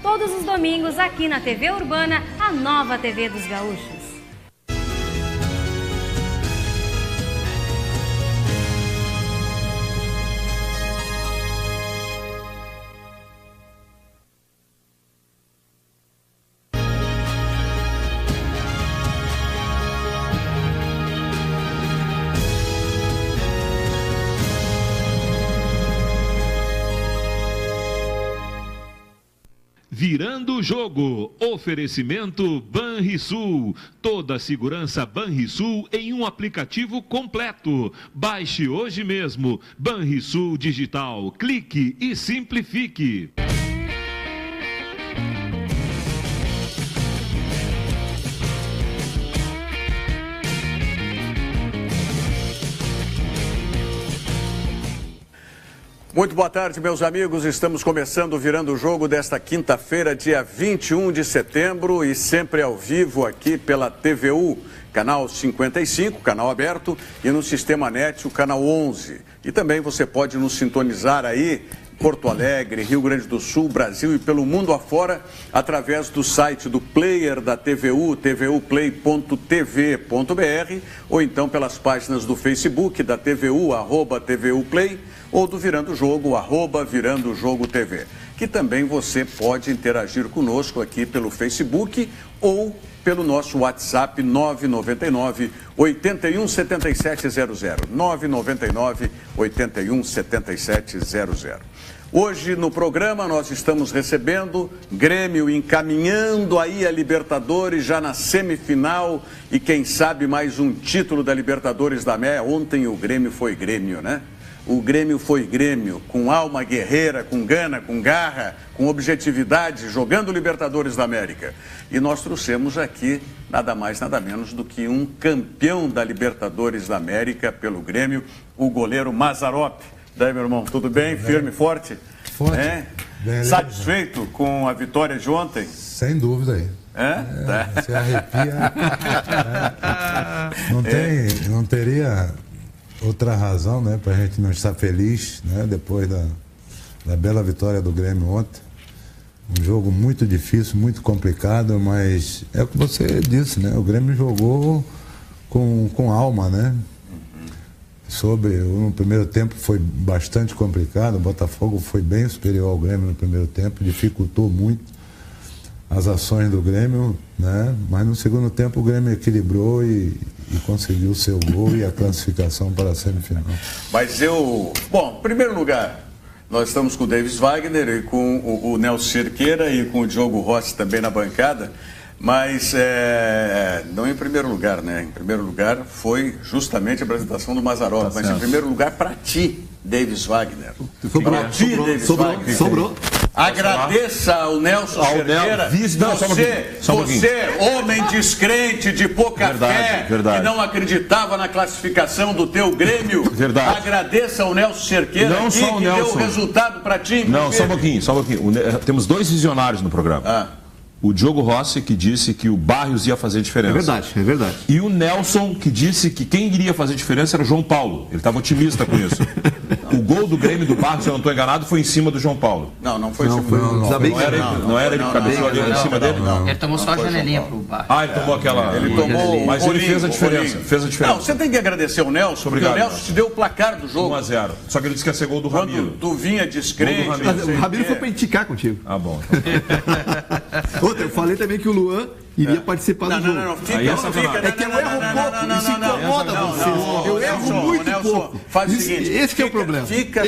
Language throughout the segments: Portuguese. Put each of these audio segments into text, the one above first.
todos os domingos aqui na TV Urbana, a nova TV dos Gaúchos. Virando o jogo, oferecimento Banrisul, toda a segurança Banrisul em um aplicativo completo. Baixe hoje mesmo, Banrisul Digital, clique e simplifique. Muito boa tarde, meus amigos. Estamos começando o Virando o Jogo desta quinta-feira, dia 21 de setembro, e sempre ao vivo aqui pela TVU, canal 55, canal aberto, e no Sistema NET, o canal 11. E também você pode nos sintonizar aí, Porto Alegre, Rio Grande do Sul, Brasil e pelo mundo afora, através do site do player da TVU, tvuplay.tv.br, ou então pelas páginas do Facebook da TVU, @TVUplay, ou do Virando o Jogo, @Virando o Jogo TV. Que também você pode interagir conosco aqui pelo Facebook ou pelo nosso WhatsApp 999 81 7700. 999 81 7700. Hoje no programa nós estamos recebendo Grêmio encaminhando aí a Libertadores já na semifinal e quem sabe mais um título da Libertadores da América. Ontem o Grêmio foi Grêmio, né? O Grêmio foi Grêmio, com alma guerreira, com gana, com garra, com objetividade, jogando Libertadores da América. E nós trouxemos aqui nada mais, nada menos do que um campeão da Libertadores da América pelo Grêmio, o goleiro Mazzaropi. Daí, meu irmão, tudo bem? Firme, forte? Forte. É? Beleza. Satisfeito com a vitória de ontem? Sem dúvida aí. Você arrepia. Não teria outra razão, né, para a gente não estar feliz, né, depois da bela vitória do Grêmio ontem. Um jogo muito difícil, muito complicado, mas é o que você disse, né? O Grêmio jogou com alma, né? No primeiro tempo foi bastante complicado, o Botafogo foi bem superior ao Grêmio no primeiro tempo, dificultou muito as ações do Grêmio, né? Mas no segundo tempo o Grêmio equilibrou e conseguiu o seu gol e a classificação para a semifinal. Mas bom, em primeiro lugar, nós estamos com o Davis Wagner e com o Nelson Cerqueira e com o Diogo Rossi também na bancada, mas não em primeiro lugar, né? Em primeiro lugar foi justamente a apresentação do Mazzaropi, mas em primeiro lugar para ti, Davis Wagner. Sobrou. Agradeça ao Nelson Cerqueira, você, homem descrente, de pouca fé, que não acreditava na classificação do teu Grêmio. Verdade. Agradeça ao Nelson Cerqueira que deu o resultado para ti. Não, só um pouquinho. Temos dois visionários no programa. O Diogo Rossi, que disse que o Barrios ia fazer diferença. É verdade. E o Nelson, que disse que quem iria fazer diferença era o João Paulo. Ele estava otimista com isso. O gol do Grêmio do Barrios, se eu não estou enganado, foi em cima do João Paulo. Não foi em cima do João Paulo. Não era ele que cabeceou ali em cima dele? Ele tomou só a janelinha pro Barrios. Ele tomou aquela... Mas ele fez a diferença. Não, você tem que agradecer ao Nelson, porque o Nelson te deu o placar do jogo. 1-0. Só que ele disse que ia ser gol do Ramiro. Tu vinha descrente. O Ramiro foi para indicar contigo. Bom. Outra, eu falei também que o Luan iria participar do jogo. Não, fica. É que eu erro pouco, isso incomoda você. Eu erro muito pouco. Faz o seguinte. Esse que é o problema. Fica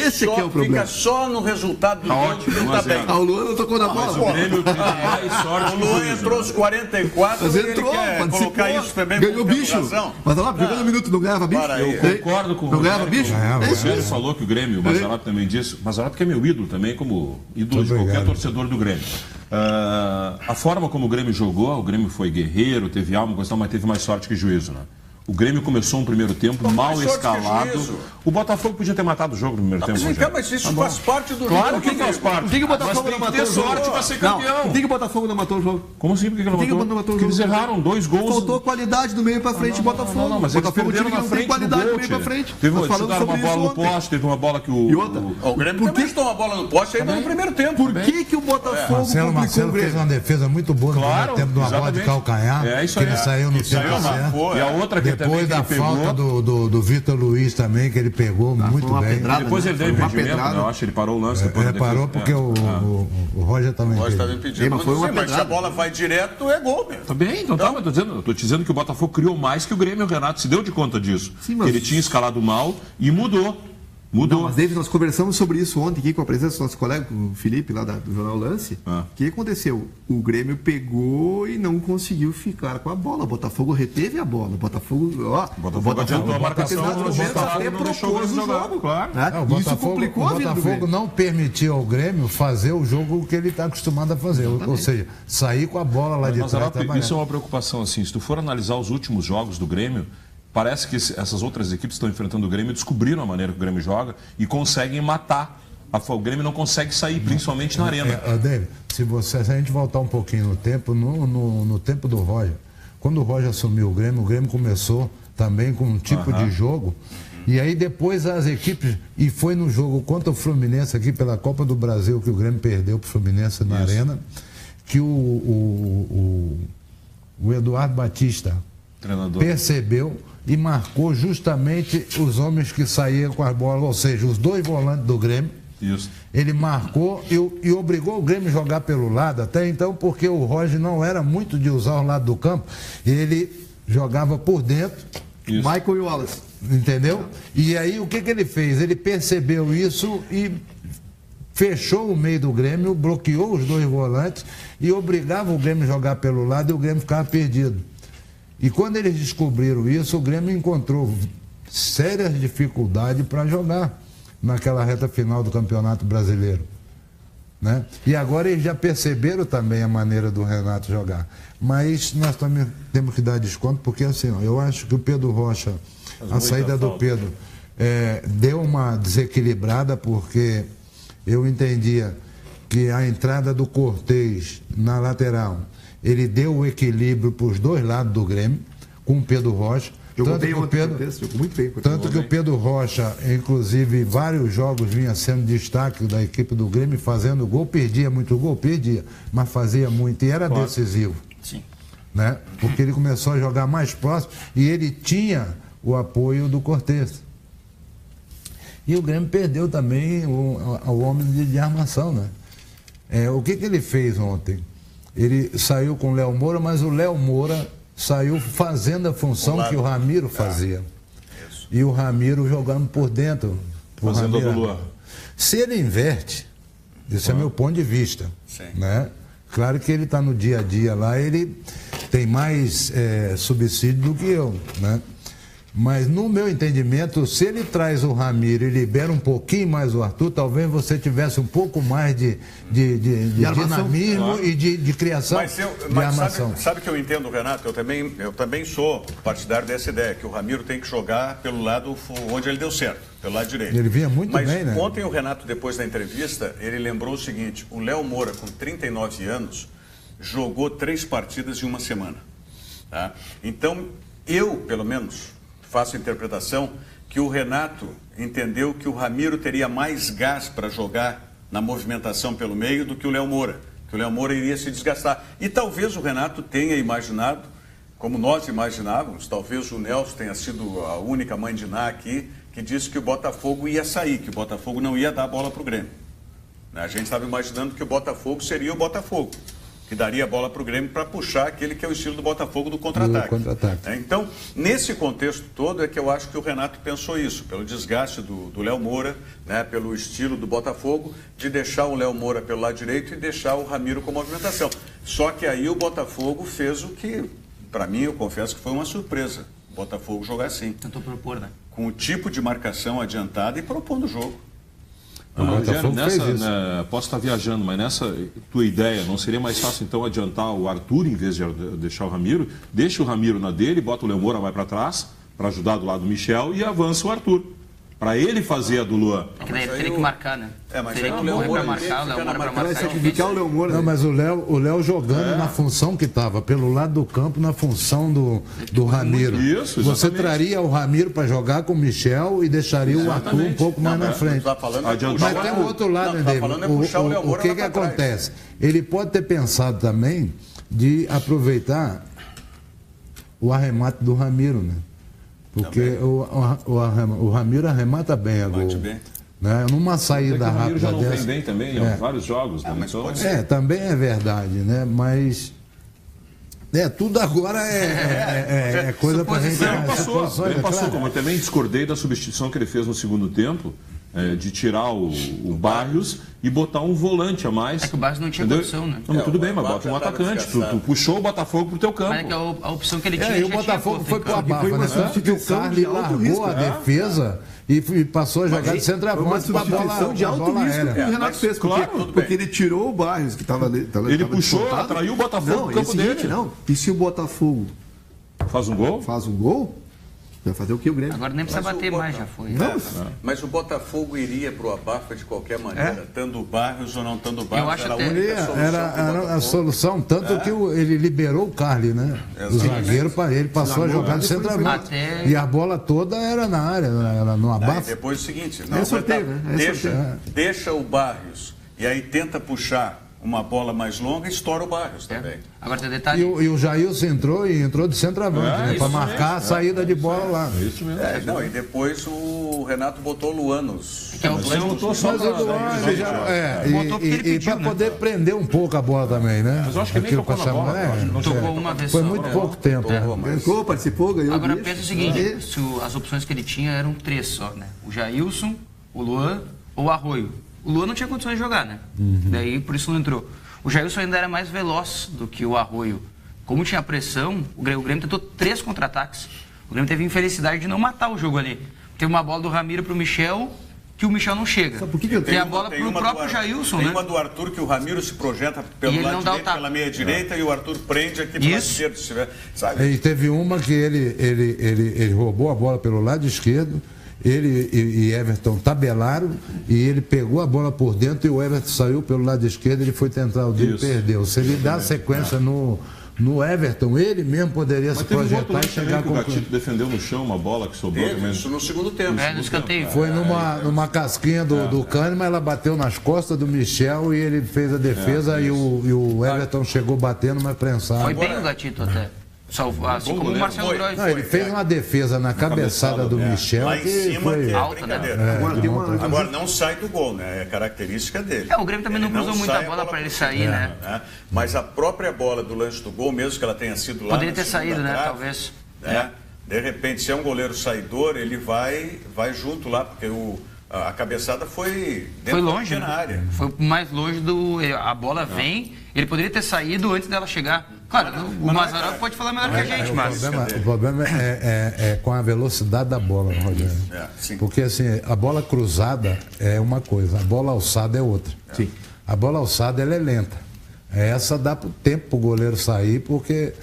só no resultado do jogo que ele tá bem. O Luan não tocou na bola. O Luan entrou os 44. Mas entrou, colocar isso também. Ganhou bicho. Mas olha lá, jogando um minuto, não ganhava bicho? Eu concordo com o Não ganhava bicho? O Rogério falou que o Grêmio, o Mazzaropi também disse. O Mazzaropi que é meu ídolo também, como ídolo de qualquer torcedor do Grêmio. A forma como o Grêmio jogou, o Grêmio foi guerreiro, teve alma, mas teve mais sorte que juízo, né? O Grêmio começou um primeiro tempo mal escalado. O Botafogo podia ter matado o jogo no primeiro tempo. Mas isso faz parte do jogo. Claro que faz parte. Por que o Botafogo não matou o jogo? Sorte para ser campeão. Por que o Botafogo não matou o jogo? Como assim? Por que não matou? Porque eles erraram 2 gols. Faltou qualidade do meio para frente, Botafogo. Não, mas eles perderam na frente do gol. Teve uma bola no poste, teve uma bola que o... E outra? O Grêmio também chutou uma bola no poste ainda no primeiro tempo. Por que o Botafogo Marcelo fez uma defesa muito boa no primeiro tempo de uma bola de calcanhar, que ele saiu no tempo certo. E a outra que depois da falta do Vitor Luiz também, que ele pegou muito bem. Depois ele deu impedimento, eu acho que ele parou o lance. Ele parou porque o Roger também estava impedido. Mas se a bola vai direto, é gol mesmo. Tá bem, então tá, mas eu tô dizendo que o Botafogo criou mais que o Grêmio. O Renato se deu de conta disso. Sim, mas... Ele tinha escalado mal e mudou. Não, mas David, nós conversamos sobre isso ontem aqui com a presença do nosso colega, o Felipe, lá do Jornal Lance. O que aconteceu? O Grêmio pegou e não conseguiu ficar com a bola. O Botafogo reteve a bola. O Botafogo adiantou a marcação. O Botafogo até propôs o jogo. Claro. Isso complicou a vida do Grêmio. O Botafogo não permitiu ao Grêmio fazer o jogo que ele está acostumado a fazer. Ou seja, sair com a bola lá de trás. Isso é uma preocupação. Assim, se tu for analisar os últimos jogos do Grêmio, parece que essas outras equipes que estão enfrentando o Grêmio descobriram a maneira que o Grêmio joga e conseguem matar. O Grêmio não consegue sair, principalmente na arena. David, se a gente voltar um pouquinho no tempo, no tempo do Roger, quando o Roger assumiu o Grêmio começou também com um tipo de jogo. E aí depois as equipes, e foi no jogo contra o Fluminense aqui pela Copa do Brasil, que o Grêmio perdeu para o Fluminense na arena, que o Eduardo Batista percebeu e marcou justamente os homens que saíam com as bolas, ou seja, os 2 volantes do Grêmio. Isso. Ele marcou e obrigou o Grêmio a jogar pelo lado, até então, porque o Roger não era muito de usar o lado do campo, ele jogava por dentro. Isso. Michael e Wallace. Entendeu? E aí o que ele fez? Ele percebeu isso e fechou o meio do Grêmio, bloqueou os 2 volantes e obrigava o Grêmio a jogar pelo lado e o Grêmio ficava perdido. E quando eles descobriram isso, o Grêmio encontrou sérias dificuldades para jogar naquela reta final do Campeonato Brasileiro. Né? E agora eles já perceberam também a maneira do Renato jogar. Mas nós também temos que dar desconto, porque assim, eu acho que o Pedro Rocha, a saída do Pedro, deu uma desequilibrada, porque eu entendia que a entrada do Cortez na lateral, ele deu o equilíbrio para os 2 lados do Grêmio, com o Pedro Rocha. Tanto que o Pedro Rocha, inclusive, vários jogos vinha sendo destaque da equipe do Grêmio, fazendo gol, perdia muito gol, mas fazia muito e era decisivo. Sim. Né? Porque ele começou a jogar mais próximo e ele tinha o apoio do Cortez. E o Grêmio perdeu também o homem de armação, né? O que ele fez ontem? Ele saiu com o Léo Moura, mas o Léo Moura saiu fazendo a função que o Ramiro fazia. E o Ramiro jogando por dentro. Fazendo do Luan. Se ele inverte, esse é meu ponto de vista. Né? Claro que ele está no dia a dia lá, ele tem mais subsídio do que eu, né? Mas no meu entendimento, se ele traz o Ramiro e libera um pouquinho mais o Arthur, talvez você tivesse um pouco mais de dinamismo e de criação de armação. Sabe que eu entendo, Renato? Eu também sou partidário dessa ideia, que o Ramiro tem que jogar pelo lado onde ele deu certo, pelo lado direito. Ele vinha muito bem, né? Mas ontem o Renato, depois da entrevista, ele lembrou o seguinte: o Léo Moura, com 39 anos, jogou 3 partidas em uma semana. Tá? Então, eu, pelo menos, faço a interpretação que o Renato entendeu que o Ramiro teria mais gás para jogar na movimentação pelo meio do que o Léo Moura, que o Léo Moura iria se desgastar. E talvez o Renato tenha imaginado, como nós imaginávamos, talvez o Nelson tenha sido a única mãe de Ná aqui, que disse que o Botafogo ia sair, que o Botafogo não ia dar a bola para o Grêmio. A gente estava imaginando que o Botafogo seria o Botafogo, que daria a bola para o Grêmio para puxar aquele que é o estilo do Botafogo do contra-ataque. Então, nesse contexto todo é que eu acho que o Renato pensou isso, pelo desgaste do Léo Moura, né, pelo estilo do Botafogo, de deixar o Léo Moura pelo lado direito e deixar o Ramiro com movimentação. Só que aí o Botafogo fez o que, para mim, eu confesso que foi uma surpresa. O Botafogo jogar assim. Tentou propor, né? Com o tipo de marcação adiantada e propondo o jogo. Rogério, posso estar viajando, mas nessa tua ideia, não seria mais fácil então adiantar o Arthur em vez de deixar o Ramiro? Deixa o Ramiro na dele, bota o Léo Moura, vai para trás, para ajudar do lado do Michel, e avança o Arthur, para ele fazer a do Luan. É que daí ele teria que marcar, né? Mas teria aí que o Léo morrer Moura pra marcar, o Léo Moura pra Vai marcar. sacrificar o Léo Moura. Não, mas o Léo jogando na função que estava, pelo lado do campo, na função do Ramiro. Isso, você exatamente. traria o Ramiro para jogar com o Michel e deixaria o Arthur um pouco mais na frente. Tá falando é Adiantar puxar Mas o tem Arthur. um outro lado, Não, né, tá falando é dele. puxar o Léo O Moura que lá que pra trás. acontece? Ele pode ter pensado também de aproveitar o arremate do Ramiro, né? Porque o Ramiro arremata bem a gol. Bate bem. Né? Numa saída O Ramiro já rápida não vem dessa. bem também em vários jogos. Né? mas Então, pode ser. Também é verdade, né? Mas tudo agora é coisa para gente. Suposição. Ele passou, como eu também discordei da substituição que ele fez no segundo tempo, de tirar o Barrios e botar um volante a mais. É que o Barrios não tinha Entendeu? condição, né? Não, mas tudo bem, mas o bota um Barrios já tava atacante. Tu desgastado. puxou o Botafogo pro teu campo. Mas é que a opção que ele tinha E já o Botafogo tinha foi pro colocado. abafa, uma né? Tanto que o substituição Carly de alto largou risco, a defesa e passou a jogar de Foi uma centroavante para a substituição de alto bola risco que o aérea. Renato mas, fez, claro, porque, tudo porque bem. ele tirou o Barrios, que estava ali. Ele puxou, atraiu o Botafogo não, pro campo é o seguinte, dele. Não, e se o Botafogo Faz um gol? faz um gol, vai fazer o que o Grêmio? Agora nem precisa Mas bater o mais, já Botafogo- foi. Mas o Botafogo iria pro abafa de qualquer maneira, estando o Barrios ou não estando o Eu Barrios, acho era a até- única solução pro Era a Botafogo. solução, tanto que ele liberou o Carly, né? O zagueiro para ele, passou a jogar de centroavante. Até- E a bola toda era na área, era no Aí abafa. depois é o seguinte, não, sorteio, vai né? É deixa o Barrios e aí tenta puxar uma bola mais longa e estoura o Barrios também. Agora tem E detalhe. o Jailson entrou de centroavante, né? Para marcar a saída de bola lá. É isso mesmo. Não, e depois o Renato botou Luan nos... Que é a Mas ele opção. botou só Mas pra... o Luan, ele já, Botou porque ele e pediu, para né? poder prender um pouco a bola também, né? Mas eu acho que nem Aquilo tocou pra na bola, chamar, eu acho que não Tocou uma vez Foi só. muito pouco tempo. né? Brincou, participou, ganhou. Agora o bicho. pensa o seguinte, se as opções que ele tinha eram 3 só, né? O Jailson, o Luan ou o Arroio. O Luan não tinha condições de jogar, né? Daí por isso não entrou. O Jailson ainda era mais veloz do que o Arroio. Como tinha pressão, o Grêmio tentou 3 contra-ataques. O Grêmio teve infelicidade de não matar o jogo ali. Teve uma bola do Ramiro pro Michel, que o Michel não chega. Sabe por que que eu Tem tenho a bola Tem pro uma próprio do Jailson, Tem né? uma do Arthur que o Ramiro se projeta E pelo ele lado não dá o direito, tapa. pela meia direita e o Arthur prende aqui pela Isso. esquerda, se tiver, sabe? E teve uma que ele roubou a bola pelo lado esquerdo, ele e Everton tabelaram e ele pegou a bola por dentro e o Everton saiu pelo lado esquerdo, ele foi tentar o dele e Isso. perdeu. Se ele dá sequência no Everton, ele mesmo poderia se Mas teve um outro projetar e lance também chegar que o com... Gatito defendeu no chão uma bola que sobrou Teve também. isso no segundo tempo. É, no escanteio. Foi numa casquinha do Kahneman, ela bateu nas costas do Michel e ele fez a defesa e o Everton chegou batendo, mas prensado. Foi bem o Gatito até. Assim como o goleiro. Marcelo Groy. Não, ele fez uma defesa na cabeçada do Michel Lá em que cima foi... que é alta, né? brincadeira. Agora tem uma. Agora não sai do gol, né? É característica dele. O Grêmio também não Ele cruzou muita sai, a bola para ele por sair, cima, né? Mas a própria bola do lance do gol, mesmo que ela tenha sido lá Poderia na ter segunda saído, né? trave, Talvez. né? De repente, se é um goleiro saidor, ele vai junto lá, porque a cabeçada foi dentro Foi da longe, pequena né? área. Foi mais longe do... A bola vem, ele poderia ter saído antes dela chegar. Claro, o Mazzaropi pode falar melhor que a gente, mas... O problema é com a velocidade da bola, Rogério. Sim. Porque assim, a bola cruzada é uma coisa, a bola alçada é outra. Sim. A bola alçada ela é lenta. Essa dá tempo para o goleiro sair, porque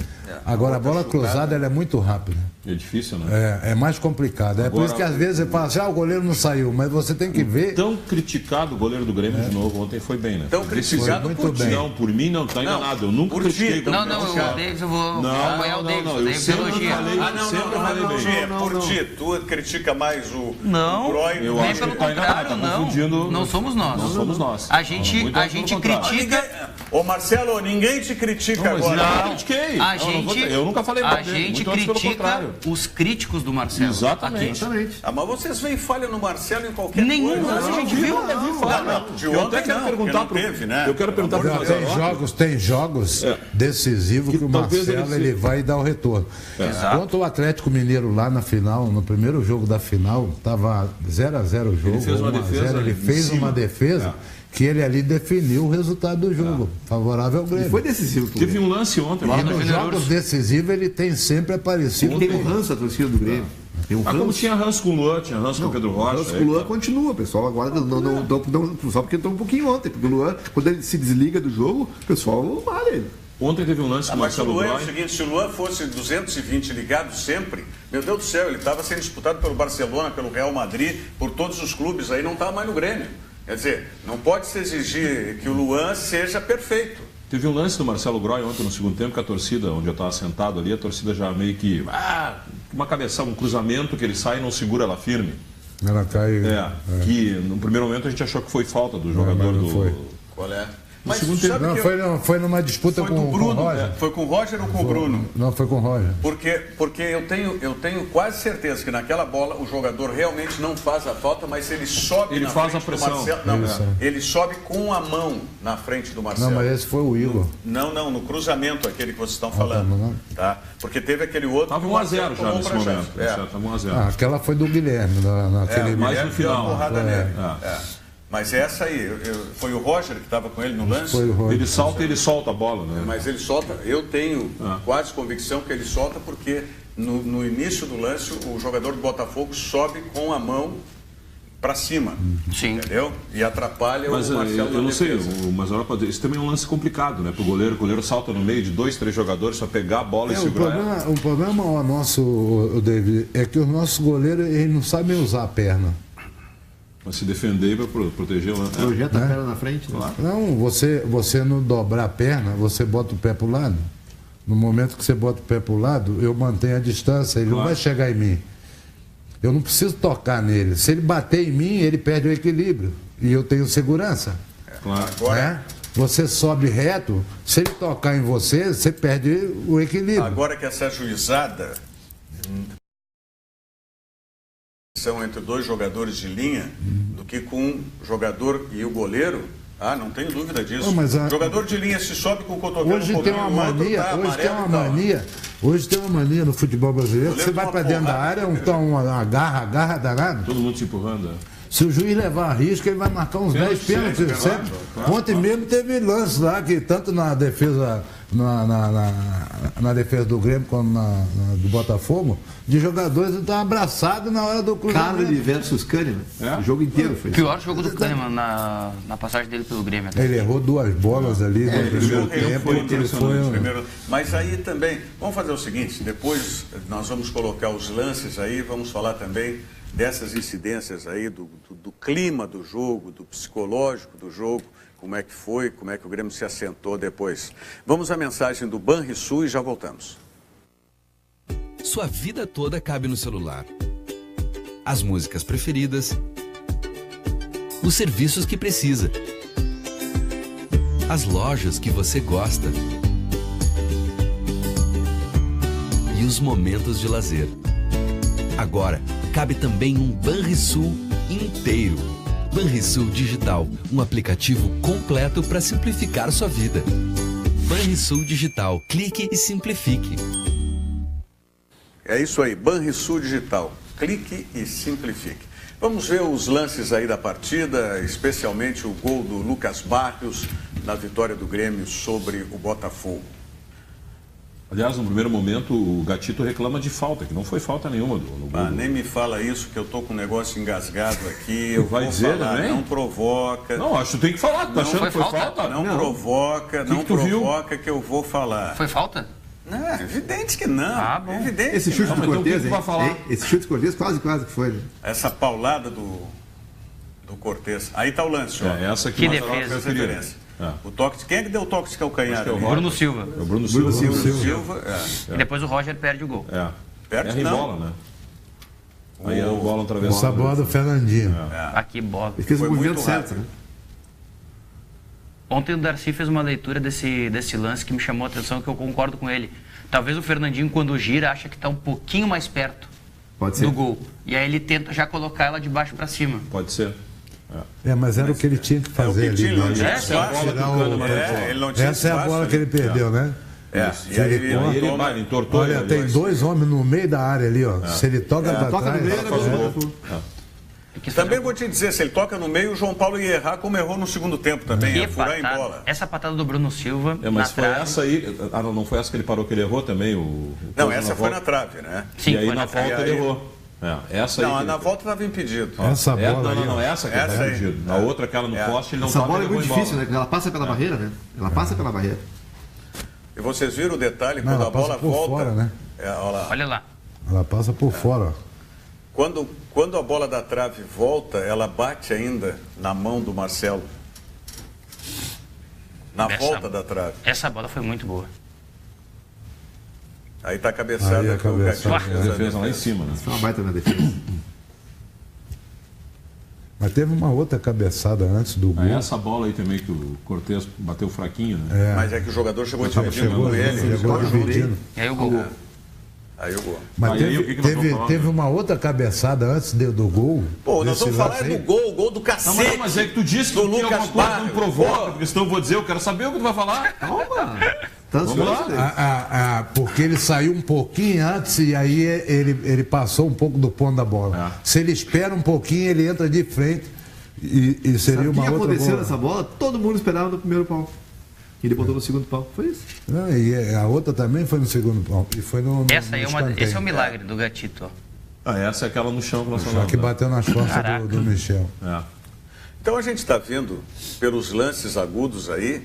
agora a bola cruzada ela é muito rápida. É difícil, né? É mais complicado. É por Agora- isso que às vezes você fala assim, o goleiro não saiu, mas você tem que ver. Tão criticado o goleiro do Grêmio de novo ontem foi bem, né? Tão criticado muito por bem. ti. Não, por mim não, tá enganado. Eu nunca por critiquei. ti, o Não, Grêmio. não, o Davis, eu vou Não, apoiar o não, Davis. não, O eu Davis sempre elogia. falei- sempre falei bem. Por ti, tu critica mais o Não, Groy do eu que- nem acho pelo que tá enganado, contrário, tá não. confundindo- Não somos nós. Não somos nós. A gente, Muito a pelo gente contrário. critica... Ô Marcelo, ninguém te critica Não, mas agora. eu não critiquei. A Eu não vou- gente, eu nunca falei mal a dele, gente muito antes pelo critica contrário. os críticos do Marcelo. Exatamente. Aqui. Exatamente. Mas vocês veem falha no Marcelo em qualquer Nenhum coisa. lance a gente viu. Não, de Eu ontem até quero não, perguntar porque não teve, né? Eu quero perguntar para o Tem Mazzaropi. jogos decisivos Que que o talvez Marcelo ele ele vai dar o retorno. Contra o Atlético Mineiro lá na final, no primeiro jogo da final, estava 0-0 o jogo, Ele fez uma 1-0, defesa ele em fez cima. uma defesa que ele ali definiu o resultado do jogo, favorável ao E Grêmio. foi decisivo. pro Teve Grêmio. um lance ontem. E lá nos no- jogos decisivos ele tem sempre aparecido. Tem bem. um ranço a torcida do Grêmio. Tem um Ah, como ranço. tinha ranço com o Luan, tinha ranço com o Pedro Rocha. O Luan continua, pessoal. Agora não, só porque entrou um pouquinho ontem. Porque o Luan, quando ele se desliga do jogo, o pessoal malha ele. Ontem teve um lance com o Mas o Marcelo Luan é o Groy. seguinte, se o Luan fosse 220 ligado sempre, meu Deus do céu, ele estava sendo disputado pelo Barcelona, pelo Real Madrid, por todos os clubes aí, não estava mais no Grêmio. Quer dizer, não pode se exigir que o Luan seja perfeito. Teve um lance do Marcelo Groy ontem no segundo tempo, que a torcida, onde eu estava sentado ali, a torcida já meio que... uma cabeçada, um cruzamento que ele sai e não segura ela firme. Ela cai. Que no primeiro momento a gente achou que foi falta do jogador mas não do... foi. Qual é? Mas sabe Não, foi numa disputa foi com do Bruno, o Roger. Foi com o Roger ou com o Bruno? Não, foi com o Roger. Porque eu tenho quase certeza que naquela bola o jogador realmente não faz a falta, mas ele sobe Ele na faz frente a pressão. do Marcelo. Não, ele sobe com a mão na frente do Marcelo. Não, mas esse foi o Igor. Não, no cruzamento aquele que vocês estão falando. Tá? Porque teve aquele outro... Estava 1 a 0 já nesse momento. Estava 1 a 0. Aquela foi do Guilherme, naquele... mais no final. Porrada nele. Mas essa aí, foi o Roger que estava com ele no lance? Foi o Roger. Ele salta e ele solta a bola, né? Mas ele solta, eu tenho quase convicção que ele solta porque no início do lance o jogador do Botafogo sobe com a mão para cima. Sim. Entendeu? E atrapalha Mas o Marcelo eu não sei, defesa. mas isso também é um lance complicado, né? Para o goleiro salta no meio de 2, 3 jogadores, só pegar a bola e segurar ela. O problema nosso, o David, é que os nossos goleiros eles não sabem usar a perna. Para se defender e para proteger o lance. Projeta a perna na frente. Claro. Não, você não dobrar a perna, você bota o pé para o lado. No momento que você bota o pé para o lado, eu mantenho a distância, ele não vai chegar em mim. Eu não preciso tocar nele. Se ele bater em mim, ele perde o equilíbrio. E eu tenho segurança. Claro. Agora, Você sobe reto, se ele tocar em você, você perde o equilíbrio. agora que essa juizada são entre dois jogadores de linha do que com o jogador e o goleiro, não tenho dúvida disso. Oh, jogador de linha se sobe com o cotovelo Hoje tem uma mania, hoje tem uma mania no futebol brasileiro, você vai para dentro da área, uma garra danada. Todo mundo se empurrando. Se o juiz levar a risca, ele vai marcar uns 10 pênaltis sempre. Ontem mesmo teve lance lá, que tanto na defesa, na defesa do Grêmio como do Botafogo, de jogadores que estavam abraçados na hora do cruzamento. Carlos versus Kahneman. O jogo inteiro foi isso. Pior jogo do Kahneman na passagem dele pelo Grêmio. Até. Ele errou 2 bolas ali no primeiro tempo. Mas aí também, vamos fazer o seguinte, depois nós vamos colocar os lances aí, vamos falar também dessas incidências aí, do clima do jogo, do psicológico do jogo, como é que foi, como é que o Grêmio se assentou depois. Vamos à mensagem do Banrisul e já voltamos. Sua vida toda cabe no celular. As músicas preferidas, os serviços que precisa, as lojas que você gosta e os momentos de lazer. Agora, cabe também um Banrisul inteiro. Banrisul Digital, um aplicativo completo para simplificar sua vida. Banrisul Digital, clique e simplifique. É isso aí, Banrisul Digital, clique e simplifique. Vamos ver os lances aí da partida, especialmente o gol do Lucas Barrios na vitória do Grêmio sobre o Botafogo. Aliás, no primeiro momento, o Gatito reclama de falta, que não foi falta nenhuma no gol. Nem me fala isso, que eu tô com um negócio engasgado aqui. Eu vai dizer falar, também? Não provoca. Não, acho que tem que falar. Tá achando que foi falta? Não provoca, não provoca que eu vou falar. Foi falta? Não, é evidente que não. Bom. Evidente. Esse chute do Cortez, esse chute do Cortez quase que foi. Né? Essa paulada do Cortez. Aí tá o lance, ó. Essa que que defesa. Referência. O toque, quem é que deu o toque de calcanhar? O Bruno Silva. É o Bruno Silva. E depois o Roger perde o gol. Perde não. Bola, né? Aí a bola atravessou. Essa bola do Fernandinho. Aqui, bola. Ele fez o movimento certo, né? Ontem o Darcy fez uma leitura desse lance que me chamou a atenção, que eu concordo com ele. Talvez o Fernandinho, quando gira, acha que está um pouquinho mais perto do gol. E aí ele tenta já colocar ela de baixo para cima. Pode ser. Mas era o que ele tinha que fazer ali. Essa é a bola que ele perdeu, né? E aí ele entortou. Olha, tem 2 homens no meio da área ali, ó. Se ele toca para trás... Também vou te dizer, se ele toca no meio, o João Paulo ia errar como errou no segundo tempo também, ia furar em bola. Essa patada do Bruno Silva mas foi trave. Essa aí... não foi essa que ele parou que ele errou também? Não, essa foi na trave, né? Sim, e aí na volta ele errou. Essa aí na volta estava impedido. Essa bola não, essa que estava impedido. Na outra, aquela no poste, ele não Essa estava. bola é muito difícil, né? Ela passa pela barreira, né? Ela passa pela barreira. E vocês viram o detalhe, quando ela a bola passa por volta... fora, né? Olha lá. Ela passa por fora. Quando a bola da trave volta, ela bate ainda na mão do Marcelo. Na volta da trave. Essa bola foi muito boa. Aí tá a cabeçada. Aí a cabeçada. A defesa lá em cima, né? Foi uma baita na defesa. Mas teve uma outra cabeçada antes do gol. Essa bola aí também que o Cortez bateu fraquinho, né? Mas é que o jogador chegou dividindo com ele. Chegou dividindo. E aí o gol. Aí o gol. Mas Aí, o que nós vamos falar, teve uma outra cabeçada antes do gol. Pô, nós desse vamos falar lance aí. do gol do cacete. Não, mas é que tu disse que do tu tinha Lucas alguma coisa que Barros. não provoca, porque senão eu vou dizer, eu quero saber o que tu vai falar. Calma. Vamos lá. Porque ele saiu um pouquinho antes e aí ele passou um pouco do ponto da bola. Se ele espera um pouquinho, ele entra de frente e seria uma outra bola. O que aconteceu nessa bola? Todo mundo esperava no primeiro pau. Ele botou no segundo pau. Foi isso. Não, e a outra também foi no segundo pau. E foi no Esse é o escanteio. milagre do Gatito. Ó. Essa é aquela no chão que nós Só falamos. que bateu nas costas do Michel. Então a gente está vendo, pelos lances agudos aí,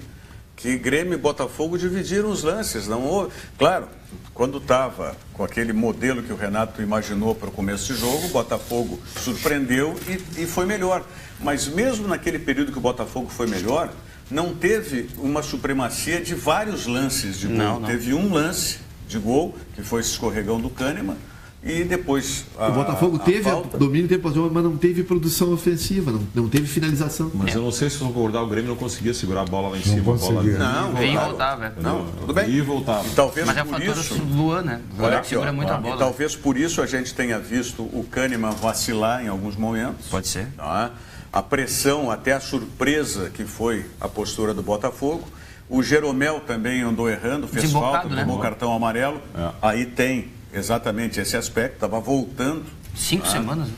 que Grêmio e Botafogo dividiram os lances. Não houve... Claro, quando estava com aquele modelo que o Renato imaginou para o começo de jogo, o Botafogo surpreendeu e foi melhor. Mas mesmo naquele período que o Botafogo foi melhor, não teve uma supremacia de vários lances de gol. Não. Teve um lance de gol, que foi esse escorregão do Kahneman, e depois o Botafogo teve domínio, teve posse, mas não teve produção ofensiva, não teve finalização. Mas eu não sei se vocês vão concordar, o Grêmio não conseguia segurar a bola lá em cima. conseguia. Não, Veio e voltava. Não, tudo bem. E voltava. E talvez Mas é o por fator isso... do Luan, né? O Olha Luan aqui, segura muito a e bola. talvez por isso a gente tenha visto o Kahneman vacilar em alguns momentos. Pode ser. Tá? A pressão, até a surpresa que foi a postura do Botafogo. O Jeromel também andou errando, fez falta, tomou cartão amarelo. Aí tem exatamente esse aspecto, estava voltando. 5 semanas. Né?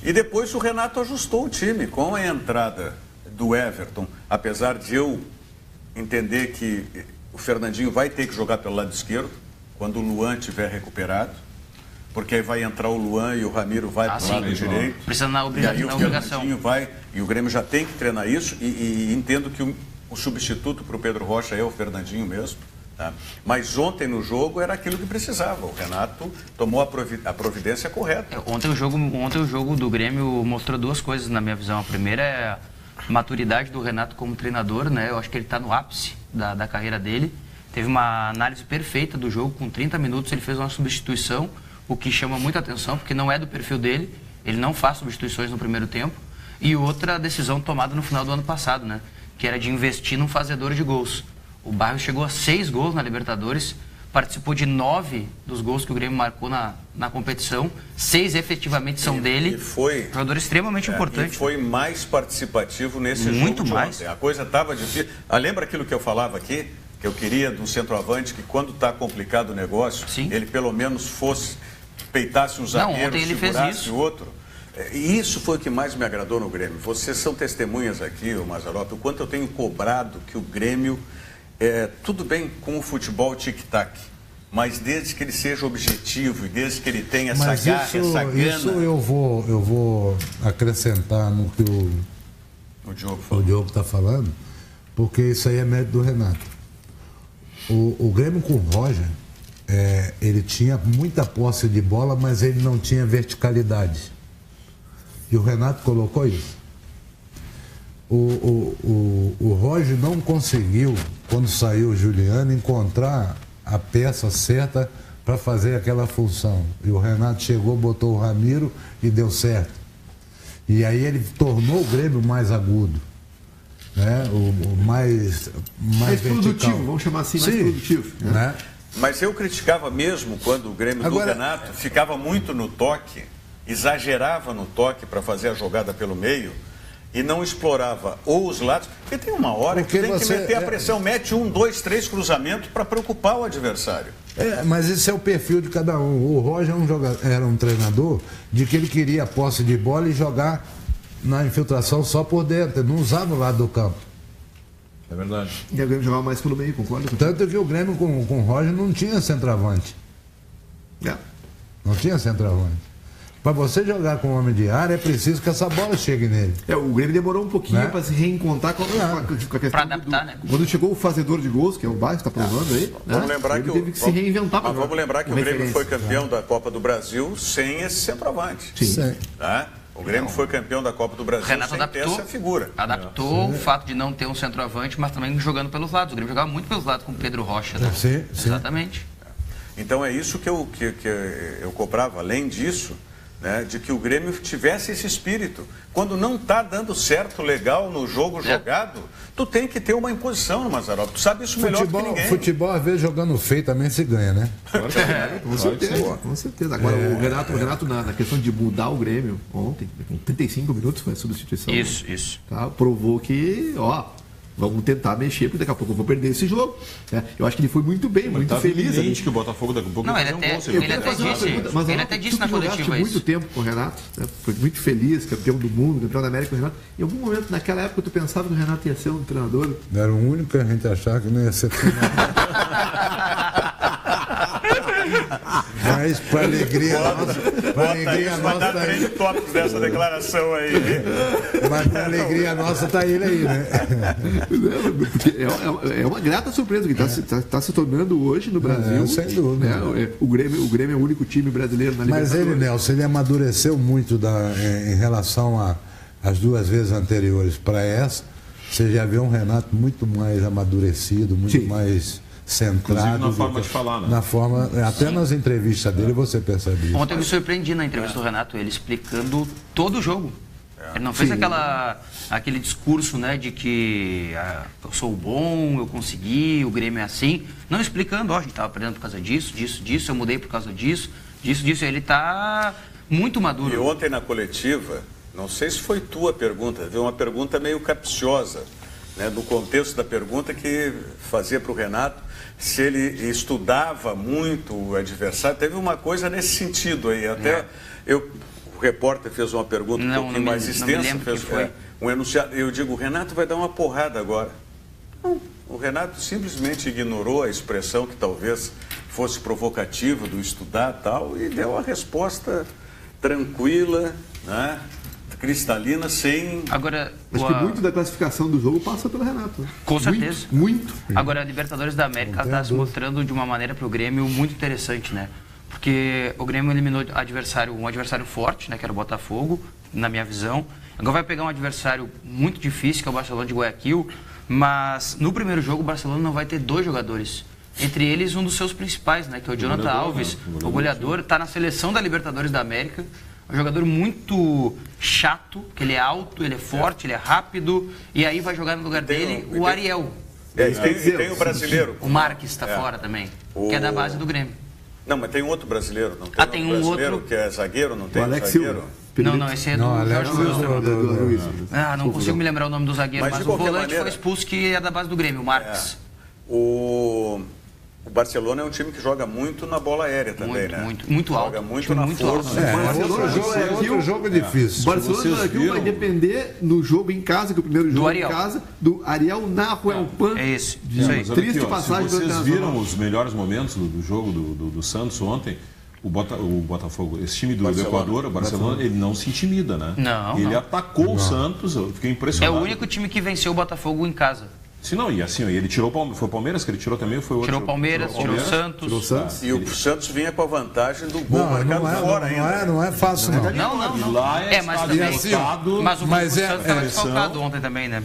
E depois o Renato ajustou o time com a entrada do Everton, apesar de eu entender que o Fernandinho vai ter que jogar pelo lado esquerdo, quando o Luan estiver recuperado, porque aí vai entrar o Luan e o Ramiro vai para o lado direito. Precisa na E aí o obrigação. Fernandinho vai, e o Grêmio já tem que treinar isso, e entendo que o substituto para o Pedro Rocha é o Fernandinho mesmo. Tá? Mas ontem no jogo era aquilo que precisava. O Renato tomou a providência correta. Ontem o jogo do Grêmio mostrou duas coisas na minha visão. A primeira é a maturidade do Renato como treinador, né? Eu acho que ele está no ápice da carreira dele. Teve uma análise perfeita do jogo, com 30 minutos ele fez uma substituição, o que chama muita atenção, porque não é do perfil dele, ele não faz substituições no primeiro tempo. E outra decisão tomada no final do ano passado, né? Que era de investir num fazedor de gols. O Barros chegou a 6 gols na Libertadores, participou de 9 dos gols que o Grêmio marcou na competição, 6 efetivamente são dele. E foi jogador extremamente importante. E foi mais participativo nesse jogo. Muito mais. Ontem. A coisa estava difícil. Lembra aquilo que eu falava aqui? Que eu queria de um centroavante que, quando está complicado o negócio, ele pelo menos peitasse um zagueiro, segurasse o outro. E isso foi o que mais me agradou no Grêmio. Vocês são testemunhas aqui, o Mazzaropi, o quanto eu tenho cobrado que o Grêmio... tudo bem com o futebol tic-tac, mas desde que ele seja objetivo e desde que ele tenha essa garra, essa gana... Isso eu vou acrescentar no que o Diogo está falando, porque isso aí é mérito do Renato. O Grêmio com o Roger, ele tinha muita posse de bola, mas ele não tinha verticalidade. E o Renato colocou isso. O Roger não conseguiu, quando saiu o Juliano, encontrar a peça certa para fazer aquela função. E o Renato chegou, botou o Ramiro e deu certo. E aí ele tornou o Grêmio mais agudo, né? O mais produtivo, vamos chamar assim, mais produtivo. Né? Mas eu criticava mesmo quando o Grêmio do Renato ficava muito no toque, exagerava no toque para fazer a jogada pelo meio, e não explorava ou os lados, porque tem uma hora que tem que meter a pressão, mete 1, 2, 3 cruzamentos para preocupar o adversário. Mas esse é o perfil de cada um. O Roger era um treinador de que ele queria a posse de bola e jogar na infiltração só por dentro, ele não usava o lado do campo. É verdade. E o Grêmio jogava mais pelo meio, concorda? Tanto que o Grêmio com o Roger não tinha centroavante. Não tinha centroavante. Para você jogar com homem de área, é preciso que essa bola chegue nele. O Grêmio demorou um pouquinho, né, para se reencontrar com a questão. Para adaptar, né? Quando chegou o fazedor de gols, que é o Bairro, está provando aí. Vamos lembrar que teve que se reinventar. Vamos lembrar que o Grêmio foi campeão da Copa do Brasil sem esse centroavante. Sim. Tá? O Grêmio foi campeão da Copa do Brasil Renato sem adaptou, ter essa figura. Adaptou o fato de não ter um centroavante, mas também jogando pelos lados. O Grêmio jogava muito pelos lados com o Pedro Rocha, né? Sim. Exatamente. Então é isso que eu cobrava. Além disso, né, de que o Grêmio tivesse esse espírito. Quando não está dando certo legal no jogo jogado, tu tem que ter uma imposição no Mazzaropi. Tu sabe isso melhor do que ninguém. Futebol, às vezes, jogando feio também se ganha, né? Com certeza. Agora, o Renato na questão de mudar o Grêmio ontem, com 35 minutos foi a substituição. Isso. Tá? Provou que, vamos tentar mexer, porque daqui a pouco eu vou perder esse jogo. Eu acho que ele foi muito bem, muito feliz. Evidente que o Botafogo daqui a pouco não, ele até disse na coletiva muito tempo com o Renato, né? Foi muito feliz, campeão do mundo, campeão da América com o Renato. Em algum momento, naquela época, tu pensava que o Renato ia ser um treinador? Era o único que a gente achava que não ia ser treinador. Mas para alegria nossa, vai dar 3 tópicos dessa declaração aí. Mas para alegria nossa tá ele aí, né? É uma grata surpresa que está se tornando hoje no Brasil. Sem dúvida. O Grêmio é o único time brasileiro na Libertadores. Mas Nelson, ele amadureceu muito em relação às 2 vezes anteriores para essa. Você já vê um Renato muito mais amadurecido, muito mais centrado. Inclusive na forma de falar, né? Na forma, até nas entrevistas dele você percebe isso. Ontem eu me surpreendi na entrevista do Renato, ele explicando todo o jogo. Ele não fez aquele discurso, né, de que eu sou bom, eu consegui, o Grêmio é assim. Não explicando, a gente estava perdendo por causa disso, eu mudei por causa disso. Ele está muito maduro. E ontem na coletiva, não sei se foi tua pergunta, veio uma pergunta meio capciosa, né, no contexto da pergunta que fazia para o Renato se ele estudava muito o adversário. Teve uma coisa nesse sentido aí. Até o repórter fez uma pergunta um pouquinho mais extensa, fez um enunciado. Eu digo, o Renato vai dar uma porrada agora. Não, o Renato simplesmente ignorou a expressão que talvez fosse provocativa do estudar e tal, e deu a resposta tranquila, né, cristalina, sem... Agora, acho que muito da classificação do jogo passa pelo Renato. Né? Com certeza. Muito. Agora, a Libertadores da América está se mostrando de uma maneira para o Grêmio muito interessante, né? Porque o Grêmio eliminou um adversário forte, né, que era o Botafogo, na minha visão. Agora vai pegar um adversário muito difícil, que é o Barcelona de Guayaquil, mas no primeiro jogo o Barcelona não vai ter 2 jogadores. Entre eles, um dos seus principais, né, que é o Jonathan Alves, o goleador, está na seleção da Libertadores da América. Um jogador muito chato, que ele é alto, ele é forte, ele é rápido, e aí vai jogar no lugar dele o Ariel. Tem o brasileiro. O Marques está fora também, que é da base do Grêmio. Não, mas tem outro brasileiro, não tem? Tem um brasileiro que é zagueiro, não tem? O Alex Silva. Não, esse é do Jorge Wilson. Não consigo me lembrar o nome do zagueiro, mas o volante foi expulso, que é da base do Grêmio, o Marques. O Barcelona é um time que joga muito na bola aérea também, né? Muito alto. Joga muito na força. É outro jogo difícil. O Barcelona vai depender no jogo em casa, que o primeiro jogo em casa, do Ariel Nahuelpan. É esse. Triste passagem. Se vocês viram os melhores momentos do jogo do Santos ontem, o Botafogo, esse time do Equador, o Barcelona, ele não se intimida, né? Ele atacou o Santos, eu fiquei impressionado. É o único time que venceu o Botafogo em casa. Sim, não, e assim, ele tirou foi o Palmeiras que ele tirou também? Foi tirou o Palmeiras, tirou o Santos. E o Santos vinha com a vantagem do gol marcado fora ainda. Não é fácil, não. E lá mas também. Mas o Santos estava desfalcado ontem também, né?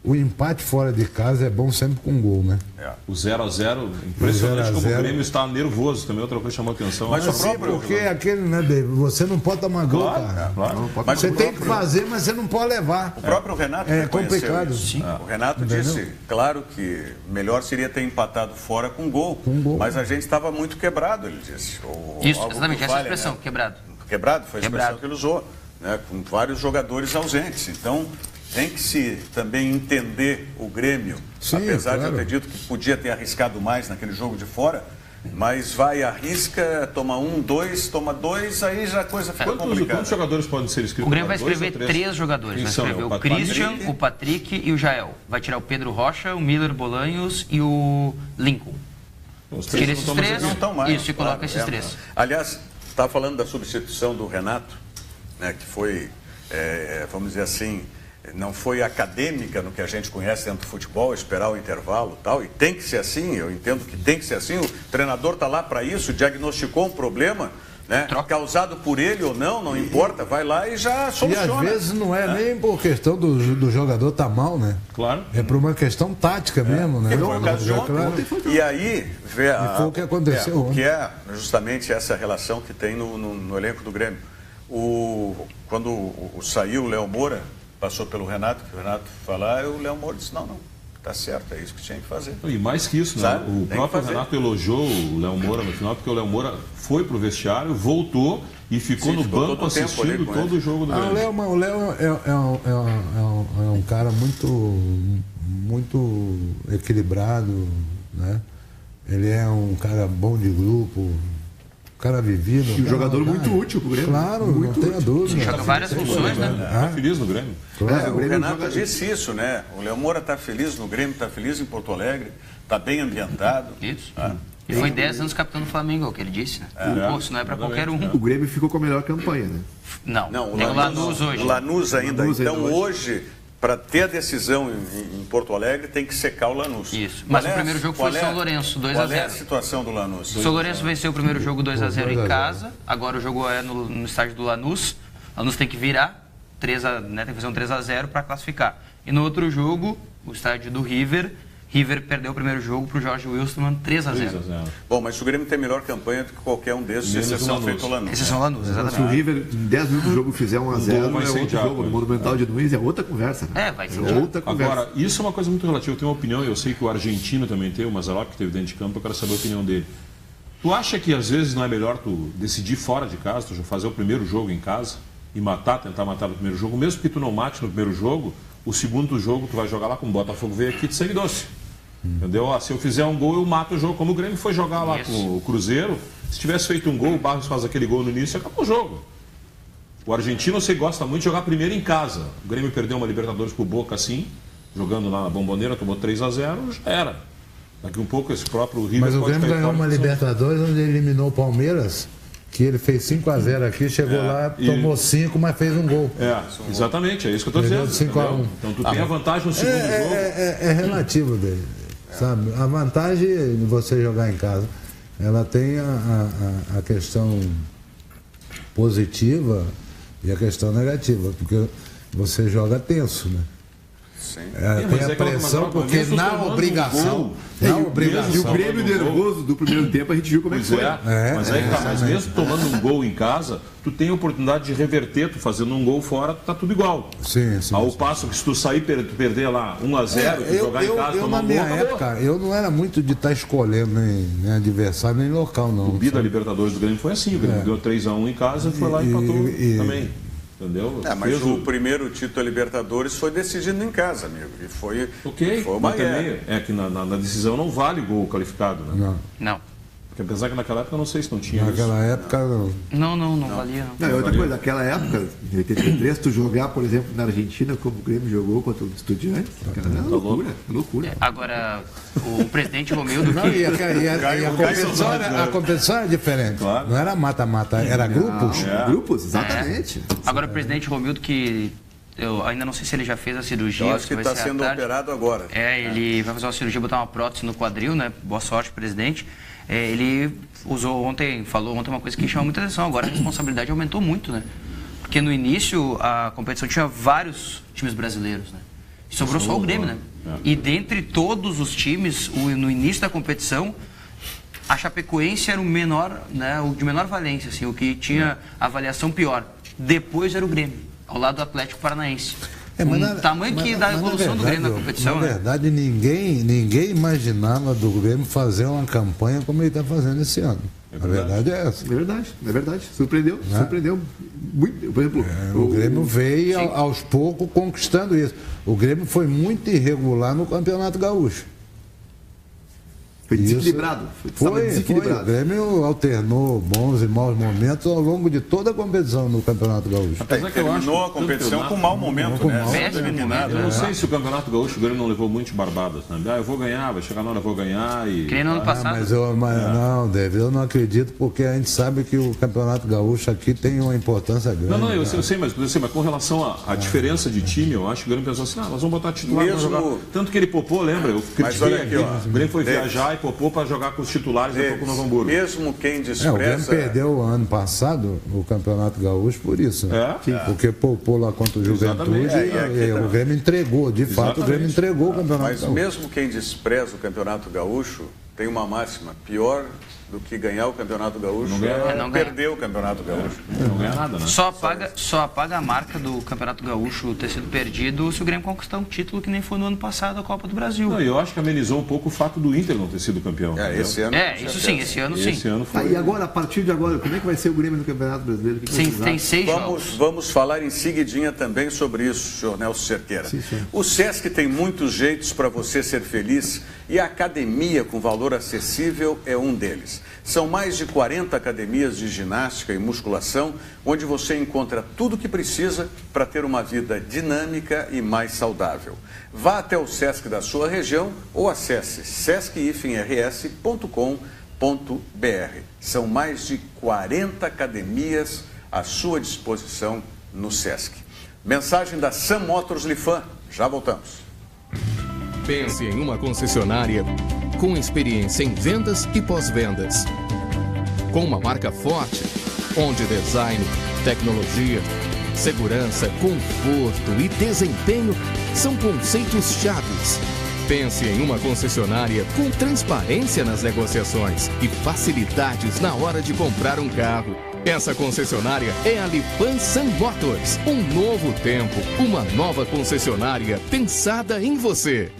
O empate fora de casa é bom sempre com gol, né? O 0-0, impressionante como o Grêmio está nervoso também, outra coisa chamou a atenção. Mas porque aquele, né, David, você não pode tomar gol, cara. Claro. Mas você tem que fazer, mas você não pode levar. O próprio Renato é complicado. Sim. O Renato disse, claro que melhor seria ter empatado fora com gol. Mas a gente estava muito quebrado, ele disse. Isso, exatamente, essa expressão, quebrado. Quebrado, foi a expressão que ele usou, né, com vários jogadores ausentes. Então, tem que se também entender o Grêmio, apesar de eu ter dito que podia ter arriscado mais naquele jogo de fora, mas vai, arrisca, toma 1, 2, toma 2, aí já a coisa fica complicada. Quantos jogadores podem ser inscritos? O Grêmio vai escrever 3 jogadores. Vai escrever o Christian, o Patrick e o Jael. Vai tirar o Pedro Rocha, o Miller Bolanhos e o Lincoln. Tira esses 3 não estão mais. Isso, e coloca esses 3. Aliás, está falando da substituição do Renato, né, que foi, vamos dizer assim, não foi acadêmica no que a gente conhece dentro do futebol, esperar o intervalo e tal, e tem que ser assim, eu entendo que tem que ser assim, o treinador está lá para isso, diagnosticou um problema, né, causado por ele ou não importa, vai lá e já soluciona. E às vezes não é nem por questão do jogador estar mal, né? Claro. É por uma questão tática mesmo, né? Foi o caso de ontem. E aí, vê foi o que aconteceu o que é justamente essa relação que tem no elenco do Grêmio. Quando saiu o Léo Moura, passou pelo Renato, que o Renato falar, o Léo Moura disse, não, tá certo, é isso que tinha que fazer. E mais que isso, né? O próprio Renato elogiou o Léo Moura no final, porque o Léo Moura foi pro vestiário, voltou e ficou no banco assistindo todo o jogo do Grêmio. O Léo é um cara muito equilibrado, né? Ele é um cara bom de grupo, um cara vivido. E um jogador muito útil pro Grêmio. Claro, não tenha dúvida. Joga várias funções, né? Tá feliz no Grêmio. O Renato disse isso, né? O Léo Moura está feliz no Grêmio, está feliz em Porto Alegre, está bem ambientado. Isso. E foi 10 anos capitão do Flamengo, é o que ele disse, né? Isso não é para qualquer um. O Grêmio ficou com a melhor campanha, né? Não, tem o Lanús hoje. O Lanús ainda. Então hoje, para ter a decisão em Porto Alegre, tem que secar o Lanús. Isso. Mas o primeiro jogo foi São Lourenço, 2-0. Qual é a situação do Lanús? São Lourenço venceu o primeiro jogo 2-0 em casa. Agora o jogo é no estádio do Lanús. O Lanús tem que virar, tem que fazer um 3-0 para classificar. E no outro jogo, o estádio do River perdeu o primeiro jogo para o Jorge Wilstermann, 3-0. Bom, mas o Grêmio tem melhor campanha do que qualquer um desses, exceção feito o Lanús. Exceção o Lanús, exatamente. Se o River, em 10 minutos do jogo, fizer 1-0, é outro jogo. No Monumental de Nunes é outra conversa. Né? Vai ser outra conversa. Agora, isso é uma coisa muito relativa. Eu tenho uma opinião, eu sei que o argentino também tem, o Mazzaropi que teve dentro de campo, eu quero saber a opinião dele. Tu acha que às vezes não é melhor tu decidir fora de casa, tu já fazer o primeiro jogo em casa e tentar matar no primeiro jogo, mesmo que tu não mate no primeiro jogo, o segundo jogo tu vai jogar lá com o Botafogo, veio aqui de sangue doce. Entendeu? Se eu fizer um gol, eu mato o jogo. Como o Grêmio foi jogar lá com o Cruzeiro, se tivesse feito um gol, o Barros faz aquele gol no início, acabou o jogo. O argentino, você gosta muito de jogar primeiro em casa. O Grêmio perdeu uma Libertadores pro Boca assim, jogando lá na Bomboneira, tomou 3-0, já era. Daqui um pouco esse próprio River. Mas o Grêmio ganhou uma Libertadores onde ele eliminou o Palmeiras, que ele fez 5-0 aqui, chegou lá, tomou 5, mas fez um gol. Exatamente, é isso que eu estou dizendo. 5-1. Então tu tem a vantagem no segundo jogo. É relativo dele. Sabe? A vantagem de você jogar em casa, ela tem a questão positiva e a questão negativa, porque você joga tenso, né? Sim. Tem a pressão, porque na obrigação. E o Grêmio nervoso do primeiro tempo a gente viu como é que foi. Mas mesmo tomando um gol em casa, tu tem a oportunidade de reverter, tu fazendo um gol fora, tá tudo igual. Sim. Ao passo que se tu sair perder lá 1-0, tu jogar em casa, tomar um gol, na minha época, eu não era muito de estar escolhendo nem adversário, nem local, não. O bi da Libertadores do Grêmio foi assim, o Grêmio deu 3-1 em casa e foi lá e empatou também. Entendeu? Mas o primeiro título da Libertadores foi decidido em casa, amigo. E foi uma também é que na decisão não vale gol qualificado, né? Não. Porque apesar que naquela época eu não sei se não tinha naquela isso. época não valia. Não, outra coisa, naquela época, em 83, tu jogar, por exemplo, na Argentina, como o Grêmio jogou contra o Estudiantes, era loucura. Agora, o presidente Romildo a competição era diferente. Claro. Não era mata-mata, era grupos. Grupos, exatamente. Agora, o presidente Romildo, que eu ainda não sei se ele já fez a cirurgia. Eu acho que está sendo operado agora. Ele vai fazer uma cirurgia, botar uma prótese no quadril, né? Boa sorte, presidente. Ele falou ontem uma coisa que chamou muita atenção. Agora a responsabilidade aumentou muito, né? Porque no início a competição tinha vários times brasileiros, né? E sobrou só o Grêmio, né? E dentre todos os times, no início da competição, a Chapecoense era o menor, né? O de menor valência, assim, o que tinha avaliação pior. Depois era o Grêmio, ao lado do Atlético Paranaense. O tamanho da evolução do Grêmio na competição. Na verdade, ninguém imaginava do Grêmio fazer uma campanha como ele está fazendo esse ano. A verdade é essa. É verdade. Surpreendeu muito. Por exemplo, o Grêmio veio aos poucos conquistando isso. O Grêmio foi muito irregular no Campeonato Gaúcho. Foi desequilibrado. Foi. Desequilibrado. O Grêmio alternou bons e maus momentos ao longo de toda a competição no Campeonato Gaúcho. Apesar que terminou a competição com um mau momento, né? Eu não sei se o Campeonato Gaúcho, o Grêmio não levou muito barbadas, né? Eu vou ganhar, vai chegar na hora, eu vou ganhar e... Que nem no ano passado. Não, David, eu não acredito, porque a gente sabe que o Campeonato Gaúcho aqui tem uma importância grande. Não, eu sei, mas com relação à diferença de time, eu acho que o Grêmio pensou assim, nós vamos botar titular para jogar. Tanto que ele popou, lembra? Eu critiquei aqui, o Grêmio foi viajar e popou para jogar com os titulares depois com o Novo Hamburgo. Mesmo quem despreza... O Grêmio perdeu ano passado o Campeonato Gaúcho por isso. Porque popou lá contra o Juventude e o Grêmio entregou, de fato, o Grêmio entregou o Campeonato Gaúcho. Mas mesmo quem despreza o Campeonato Gaúcho, tem uma máxima, pior do que ganhar o Campeonato Gaúcho não perder o Campeonato Gaúcho. Não ganha nada, né? Só apaga a marca do Campeonato Gaúcho ter sido perdido se o Grêmio conquistar um título que nem foi no ano passado a Copa do Brasil. Não, eu acho que amenizou um pouco o fato do Inter não ter sido campeão. Esse ano. Isso sim, esse ano sim. Esse ano foi... E agora, a partir de agora, como é que vai ser o Grêmio no Campeonato Brasileiro? Tem 6 jogos. Vamos falar em seguidinha também sobre isso, senhor Nelson Cerqueira. Sim. O Sesc tem muitos jeitos para você ser feliz e a academia com valor acessível é um deles. São mais de 40 academias de ginástica e musculação, onde você encontra tudo o que precisa para ter uma vida dinâmica e mais saudável. Vá até o Sesc da sua região ou acesse sesc-rs.com.br. São mais de 40 academias à sua disposição no Sesc. Mensagem da Sam Motors Lifan. Já voltamos. Pense em uma concessionária com experiência em vendas e pós-vendas. Com uma marca forte, onde design, tecnologia, segurança, conforto e desempenho são conceitos chaves. Pense em uma concessionária com transparência nas negociações e facilidades na hora de comprar um carro. Essa concessionária é a Lifan Sam Motors. Um novo tempo, uma nova concessionária pensada em você.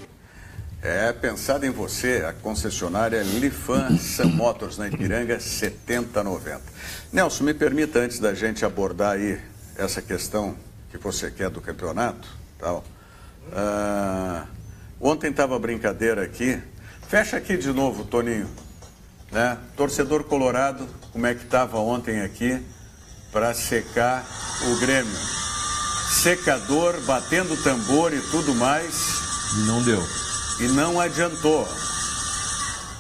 Pensada em você, a concessionária Lifan Sam Motors, na Ipiranga, 7090. Nelson, me permita, antes da gente abordar aí essa questão que você quer do campeonato, tal. Ontem estava brincadeira aqui. Fecha aqui de novo, Toninho. Né? Torcedor colorado, como é que estava ontem aqui para secar o Grêmio? Secador, batendo tambor e tudo mais. Não deu. E não adiantou.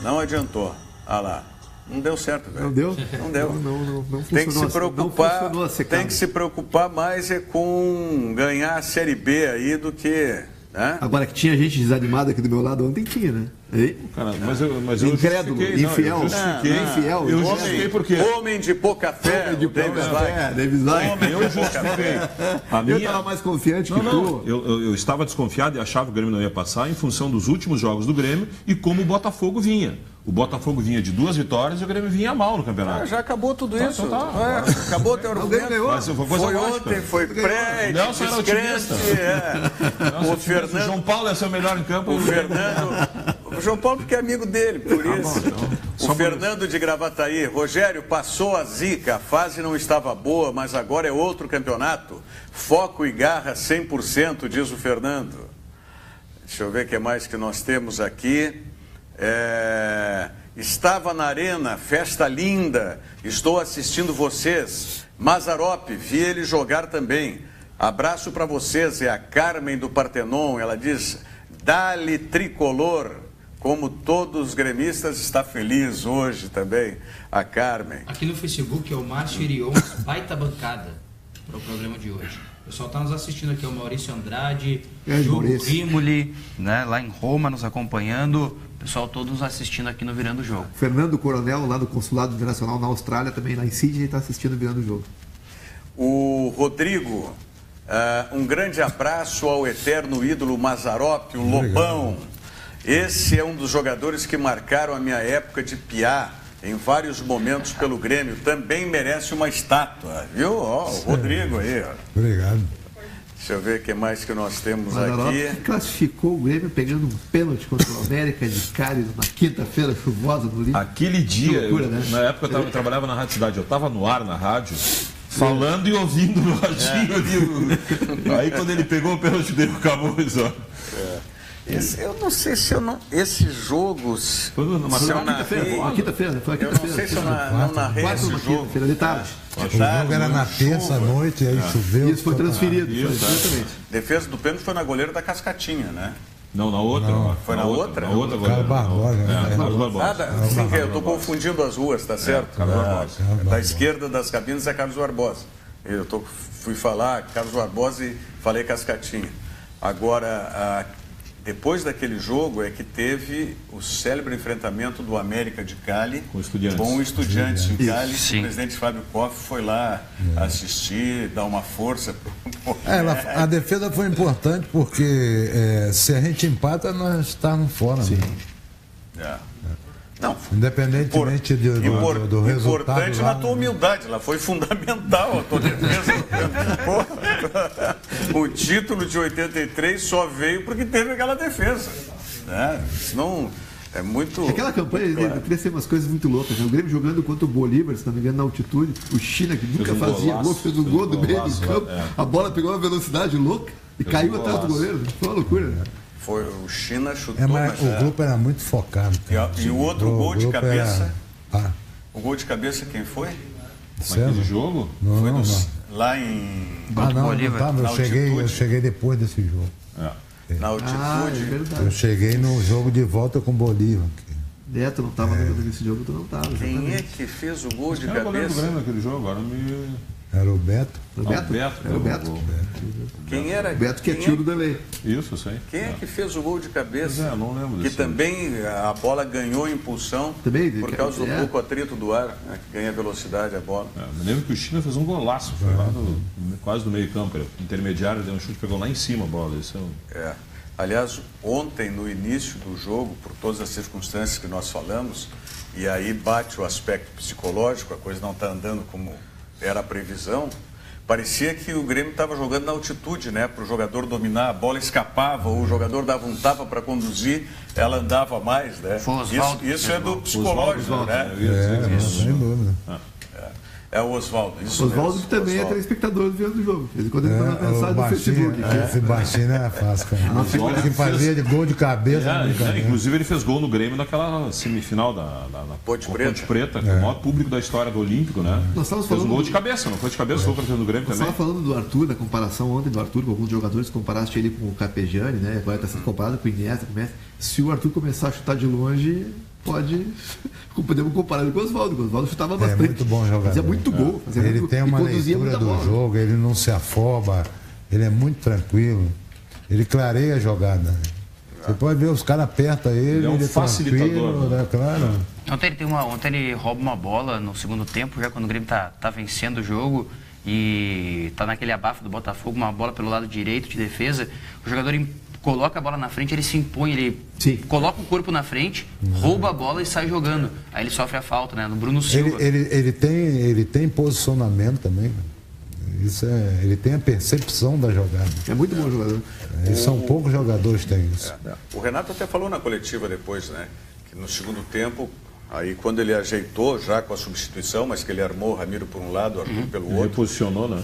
Não adiantou. Ah lá. Não deu certo, velho. Não deu? Não deu. Não tem que se preocupar. Tem que se preocupar mais com ganhar a Série B aí do que... Né? Agora que tinha gente desanimada aqui do meu lado ontem, tinha, né? Cara, mas eu incrédulo, infiel. Eu justifiquei porque... Homem de pouca fé, Davis Lai. Eu justifiquei. Eu estava mais confiante que tu. Eu estava desconfiado e achava que o Grêmio não ia passar em função dos últimos jogos do Grêmio e como o Botafogo vinha. O Botafogo vinha de 2 vitórias e o Grêmio vinha mal no campeonato. Já acabou tudo isso. Acabou o teu argumento. Foi ontem, foi pré, Nelson era otimista. O Fernando... João Paulo ia ser o melhor em campo. O João Paulo porque é amigo dele, por isso. O Fernando de Gravataí. Rogério, passou a zica, a fase não estava boa, mas agora é outro campeonato. Foco e garra 100%, diz o Fernando. Deixa eu ver o que mais que nós temos aqui. Estava na arena, festa linda, estou assistindo vocês. Mazzaropi, vi ele jogar também. Abraço para vocês, é a Carmen do Partenon, ela diz, dá-lhe tricolor, como todos os gremistas, está feliz hoje também, a Carmen. Aqui no Facebook é o Márcio Irion, baita bancada para o programa de hoje. O pessoal está nos assistindo aqui, é o Maurício Andrade, Diogo Rimoli, né, lá em Roma, nos acompanhando. Pessoal, todos assistindo aqui no Virando o Jogo. Fernando Coronel, lá do Consulado Internacional na Austrália, também lá em Sydney, está assistindo Virando o Jogo. O Rodrigo, um grande abraço ao eterno ídolo Mazzaropi, o Lobão. Esse é um dos jogadores que marcaram a minha época de piá em vários momentos pelo Grêmio. Também merece uma estátua, viu? Ó, o Rodrigo aí. Ó. Obrigado. Deixa eu ver o que mais que nós temos Mazzaropi aqui. Classificou o Grêmio pegando um pênalti contra o América de Cali numa quinta-feira chuvosa no Rio. Aquele dia, loucura, né? Na época eu trabalhava na Rádio Cidade, eu estava no ar na rádio, falando e ouvindo no radinho ali. Aí quando ele pegou o pênalti dele, acabou isso. Eu não sei se eu não... Esses jogos... Foi uma quinta-feira. Foi a quinta-feira. Eu não sei se eu não narrei esse jogo. Quinta-feira, de tarde. O jogo era na terça-noite, aí choveu. Isso foi transferido. Exatamente. Defesa do pênalti foi na goleira da Cascatinha, né? Não, na outra. Não. Foi na outra? Na outra Carlos Barbosa. Carlos Barbosa. Sim, eu estou confundindo as ruas, tá certo? Da esquerda das cabinas é Carlos Barbosa. Fui falar Carlos Barbosa e falei Cascatinha. Agora, depois daquele jogo é que teve o célebre enfrentamento do América de Cali com o Estudiantes em Cali. O presidente Fábio Koff foi lá assistir, dar uma força. A defesa foi importante porque se a gente empata, nós estamos fora. Sim. Não, independentemente do resultado. Importante na tua humildade, ela foi fundamental a tua defesa. O título de 83 só veio porque teve aquela defesa. Senão é muito. Aquela campanha queria ser umas coisas muito loucas. Né? O Grêmio jogando contra o Bolívar, se não me engano, na altitude. O China, que nunca fazia gol, fez um gol do meio do campo. A bola pegou uma velocidade louca e caiu atrás do goleiro. Foi uma loucura, né? Foi o China chutou, mas o grupo era muito focado. E o outro gol de cabeça. O gol de cabeça quem foi? Naquele jogo? Não. Lá em. Eu cheguei depois desse jogo. Na altitude. Eu cheguei no jogo de volta com o Bolívar. Tu não estava nesse jogo, tu não estava. Quem é que fez o gol de cabeça? Naquele jogo, agora Era o Beto. Era o Beto. Quem era? O Beto que é tio do Delay. Isso, sei. Quem é que fez o gol de cabeça? Não lembro que desse. também a bola ganhou impulsão por causa do pouco atrito do ar, que ganha velocidade a bola. Me lembro que o China fez um golaço, foi lá quase do meio campo. Intermediário, deu um chute, pegou lá em cima a bola. Aliás, ontem, no início do jogo, por todas as circunstâncias que nós falamos, e aí bate o aspecto psicológico, a coisa não está andando como era a previsão, parecia que o Grêmio estava jogando na altitude, né? Para o jogador dominar, a bola escapava, ou o jogador dava um tapa para conduzir, ela andava mais, né? Isso é do psicológico, né? Sem dúvida. É o Oswaldo. Oswaldo que também é telespectador do jogo. Quando ele manda mensagem no Facebook. Esse baixinho não é fácil, cara. Que fazia de gol de cabeça. Inclusive ele fez gol no Grêmio naquela semifinal da Ponte Preta, que é o maior público da história do Olímpico, né? Fez um gol de cabeça, não foi de cabeça, foi para o Grêmio também. Nós estávamos falando do Arthur, da comparação ontem do Arthur com alguns jogadores, comparaste ele com o Carpegiani, né? Agora está sendo comparado com o Iniesta, com o Messi. Se o Arthur começar a chutar de longe, podemos comparar ele com o Oswaldo. O Oswaldo chutava bastante. É muito bom jogador. Fazia muito gol. Ele tem uma leitura do jogo, ele não se afoba, ele é muito tranquilo, ele clareia a jogada. Você pode ver, os caras apertam ele é um facilitador, né? Claro. Ontem ele rouba uma bola no segundo tempo, já quando o Grêmio tá vencendo o jogo e tá naquele abafo do Botafogo, uma bola pelo lado direito de defesa, o jogador coloca a bola na frente, ele se impõe, ele coloca o corpo na frente, rouba a bola e sai jogando. Aí ele sofre a falta, né? No Bruno Silva. Ele tem posicionamento também. Ele tem a percepção da jogada. É muito bom jogador. São poucos jogadores que têm isso. O Renato até falou na coletiva depois, né? Que no segundo tempo, aí quando ele ajeitou já com a substituição, mas que ele armou o Ramiro por um lado, o Arthur pelo outro. Reposicionou, né?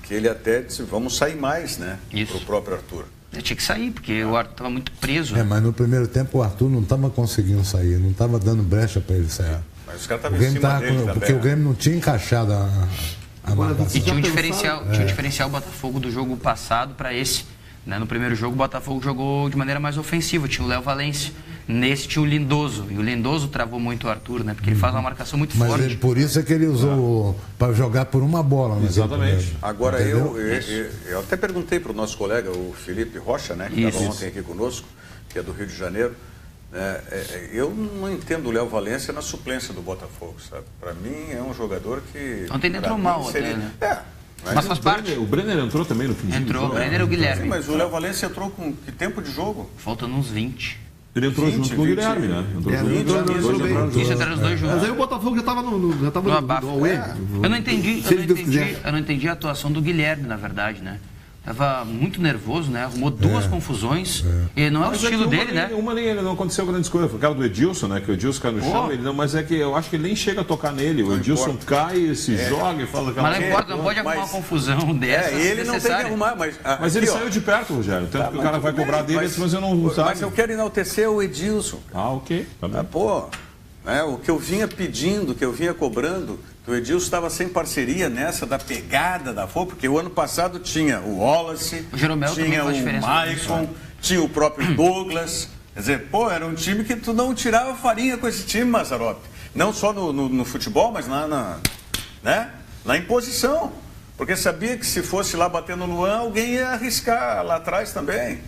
Que ele até disse, vamos sair mais, né? Para o próprio Arthur. Ele tinha que sair, porque o Arthur estava muito preso. Mas no primeiro tempo o Arthur não estava conseguindo sair, não estava dando brecha para ele sair. Mas os caras estavam em cima dele também. Porque o Grêmio não tinha encaixado a marcação. E tinha um diferencial o Botafogo do jogo passado para esse. Né? No primeiro jogo o Botafogo jogou de maneira mais ofensiva, tinha o Léo Valência. Nesse tinha o Lindoso, e o Lindoso travou muito o Arthur, né? Porque ele faz uma marcação muito forte. Por isso é que ele usou para jogar por uma bola. Exatamente. Agora eu até perguntei para o nosso colega, o Felipe Rocha, né? Que estava ontem aqui conosco, que é do Rio de Janeiro. Eu não entendo o Léo Valência na suplência do Botafogo, sabe? Para mim é um jogador que... Ontem ele entrou mal até, né? Mas faz parte. O Brenner entrou também no fim. Entrou, o Brenner e o Guilherme. Sim, mas o Léo Valência entrou com que tempo de jogo? Faltando uns 20. Ele entrou junto com o Guilherme, né? Isso, entraram os dois juntos. Mas aí o Botafogo já estava no abafo. Eu não entendi a atuação do Guilherme, na verdade, né? Estava muito nervoso, né? Arrumou 2 confusões. E não é o estilo dele, né? Uma nem não aconteceu grandes coisas. Foi o cara do Edilson, né? Que o Edilson cai no chão. Ele não, mas é que eu acho que ele nem chega a tocar nele. O Edilson cai, se joga e fala... Mas não importa, não pode arrumar uma confusão dessa. Ele não tem que arrumar, mas aqui, ele saiu de perto, Rogério. Tanto que o cara vai cobrar dele, mas eu não sabe. Mas eu quero enaltecer o Edilson. Ok. Tá bem. O que eu vinha pedindo, que eu vinha cobrando, o Edilson estava sem parceria nessa da pegada da FOA, porque o ano passado tinha o Wallace, tinha o Maicon, tinha o próprio Douglas. Quer dizer, era um time que tu não tirava farinha com esse time, Mazzaropi. Não só no futebol, mas na imposição. Porque sabia que se fosse lá bater no Luan, alguém ia arriscar lá atrás também.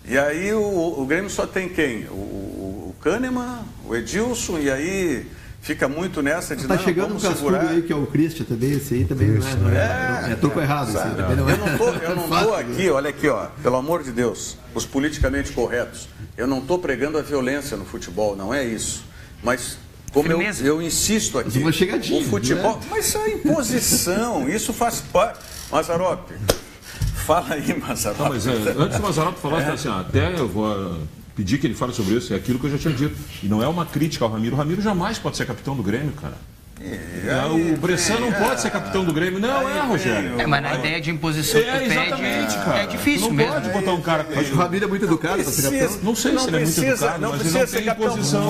E aí o Grêmio só tem quem? O Kahneman, o Edilson, e aí fica muito nessa de tá chegando um cascudo aí que é o Christian também, esse aí também não é troco errado. Esse aí também não é. Eu não tô aqui, olha aqui, pelo amor de Deus, os politicamente corretos, eu não estou pregando a violência no futebol, não é isso. Mas como eu insisto aqui, o futebol, mas a imposição, isso faz parte. Mazzaropi, fala aí, Mazzaropi. Mas antes do Mazzaropi falar, assim, até eu vou pedir que ele fale sobre isso, é aquilo que eu já tinha dito. E não é uma crítica ao Ramiro. O Ramiro jamais pode ser capitão do Grêmio, cara. O Bressan não pode ser capitão do Grêmio. Não Rogério. Mas na ideia de imposição que tu pede, cara. é difícil não mesmo. Não pode botar um cara... Acho que o Ramiro é muito educado para ser capitão. Não sei se ele é muito educado, mas ele não tem imposição.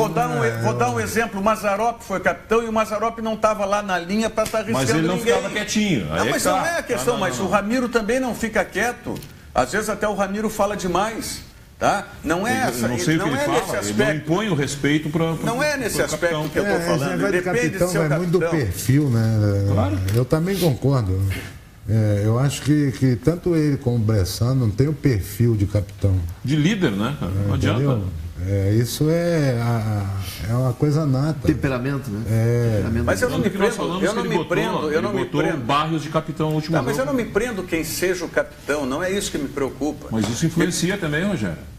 Vou dar um exemplo. O Mazzaropi foi capitão e o Mazzaropi não estava lá na linha para estar arriscando ninguém. Mas ele não ficava quietinho. Mas não é a questão, mas o Ramiro também não fica quieto. Às vezes até o Ramiro fala demais. Tá? Não é essa, não sei o que ele fala, ele não impõe o respeito para não é nesse aspecto que eu estou falando. Depende de capitão, vai muito do perfil, né? Claro. Eu também concordo. Eu acho que tanto ele como o Bressan não tem o perfil de capitão. De líder, né? Não adianta. Isso é uma coisa nata. Temperamento, né? Mas eu não me prendo. Eu não me prendo. Barrios de capitão no último jogo. Mas eu não me prendo quem seja o capitão. Não é isso que me preocupa. Mas isso influencia também, Rogério.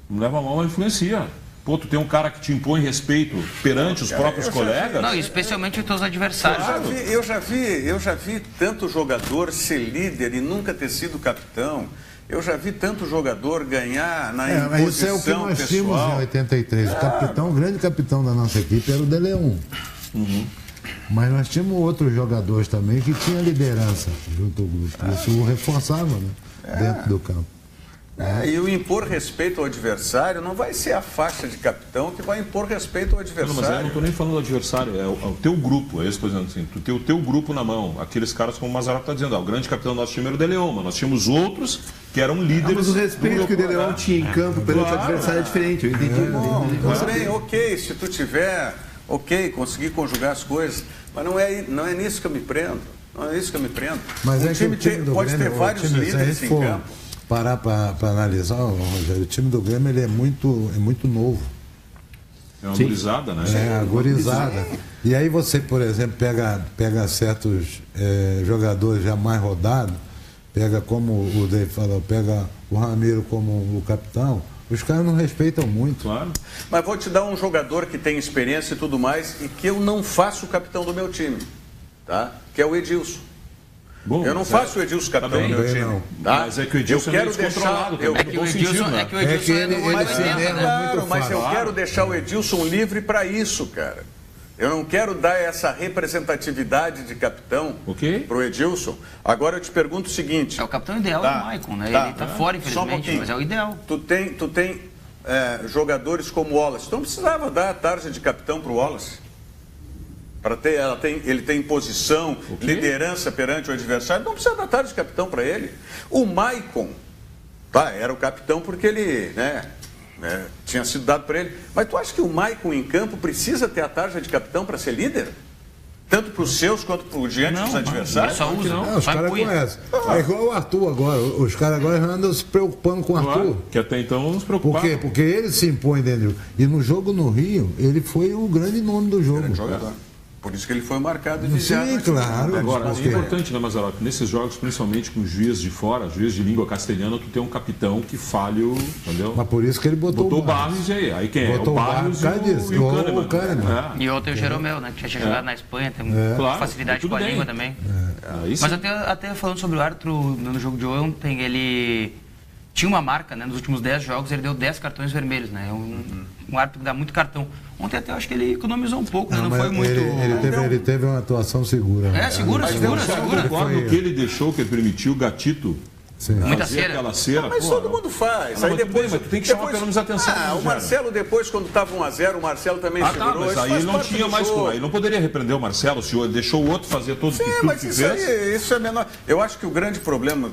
Não leva a mão, mas influencia. Pô, tu tem um cara que te impõe respeito perante os próprios colegas. Não, especialmente os teus adversários. Eu já vi tanto jogador ser líder e nunca ter sido capitão. Eu já vi tanto jogador ganhar na imposição isso é o que nós pessoal. tínhamos em 83. O grande capitão da nossa equipe era o De Leon. Mas nós tínhamos outros jogadores também que tinham liderança junto ao grupo. Isso reforçava, né? Dentro do campo. E o impor respeito ao adversário não vai ser a faixa de capitão que vai impor respeito ao adversário. Não, mas eu não estou nem falando do adversário, é o teu grupo, é isso que eu estou dizendo assim. Tu tem o teu grupo na mão, aqueles caras como o Mazzaropi está dizendo, o grande capitão do nosso time era o De Leon, mas nós tínhamos outros que eram líderes. Mas o respeito que o De Leon tinha em campo perante o adversário é diferente, eu entendi. Tudo bem, ok, se tu tiver, conseguir conjugar as coisas, mas não é nisso que eu me prendo. Não é isso que eu me prendo. Mas o time pode ter vários líderes em campo. Parar para analisar, Rogério, o time do Grêmio ele é muito novo. É uma gurizada, né? É, gurizada. E aí você, por exemplo, pega certos jogadores já mais rodados, pega como o Dave falou, pega o Ramiro como o capitão, os caras não respeitam muito. Claro. Mas vou te dar um jogador que tem experiência e tudo mais, e que eu não faço o capitão do meu time, tá? Que é o Edilson. Bom, eu não faço o Edilson capitão do meu time. Não. Tá? Mas é que o Edilson é descontrolado. É que o Edilson é no 880, claro, mas eu quero deixar o Edilson livre para isso, cara. Eu não quero dar essa representatividade de capitão para o Edilson. Agora eu te pergunto o seguinte. É o capitão ideal do Maicon, né? Ele está fora, infelizmente, mas é o ideal. Tu tem jogadores como o Wallace. Tu não precisava dar a tarja de capitão para o Wallace. Ele tem posição, liderança perante o adversário, não precisa dar tarde de capitão para ele. O Maicon, era o capitão porque ele tinha sido dado para ele. Mas tu acha que o Maicon em campo precisa ter a tarja de capitão para ser líder? Tanto para os seus quanto para diante dos adversários? Só usa, não. Os caras conhecem. É igual o Arthur agora. Os caras agora andam se preocupando com o Arthur. Que até então não se preocupavam. Por quê? Porque ele se impõe dentro. E no jogo no Rio, ele foi o grande nome do jogo. Grande jogador. Por isso que ele foi marcado e vigiado. Sim, claro. Agora, porque... é importante, né, Mazzaropi? Nesses jogos, principalmente com os juízes de fora, juízes de língua castelhana, tu tem um capitão que falha, entendeu? Mas por isso que ele botou o Barros aí. Aí quem botou é? O Barros e o Kahneman. E outro é o Jeromel, né? Que já tinha jogado na Espanha, tem Claro, facilidade com a língua também. Mas até falando sobre o árbitro, no jogo de ontem, ele tinha uma marca, né? Nos últimos 10 jogos ele deu 10 cartões vermelhos, né? Um árbitro que dá muito cartão. Ontem até eu acho que ele economizou um pouco, né? Não foi muito... Ele teve uma atuação segura. Segura. Quando que ele deixou, que ele permitiu o Gatito muita cera. Aquela cera. Mas todo mundo faz. Não, aí depois tem que chamar pelo menos atenção. O Marcelo depois, quando estava 1-0, o Marcelo também segurou. Mas aí ele não tinha mais como. Aí não poderia repreender o Marcelo, se ele deixou o outro fazer tudo que fez. Isso é menor. Eu acho que o grande problema,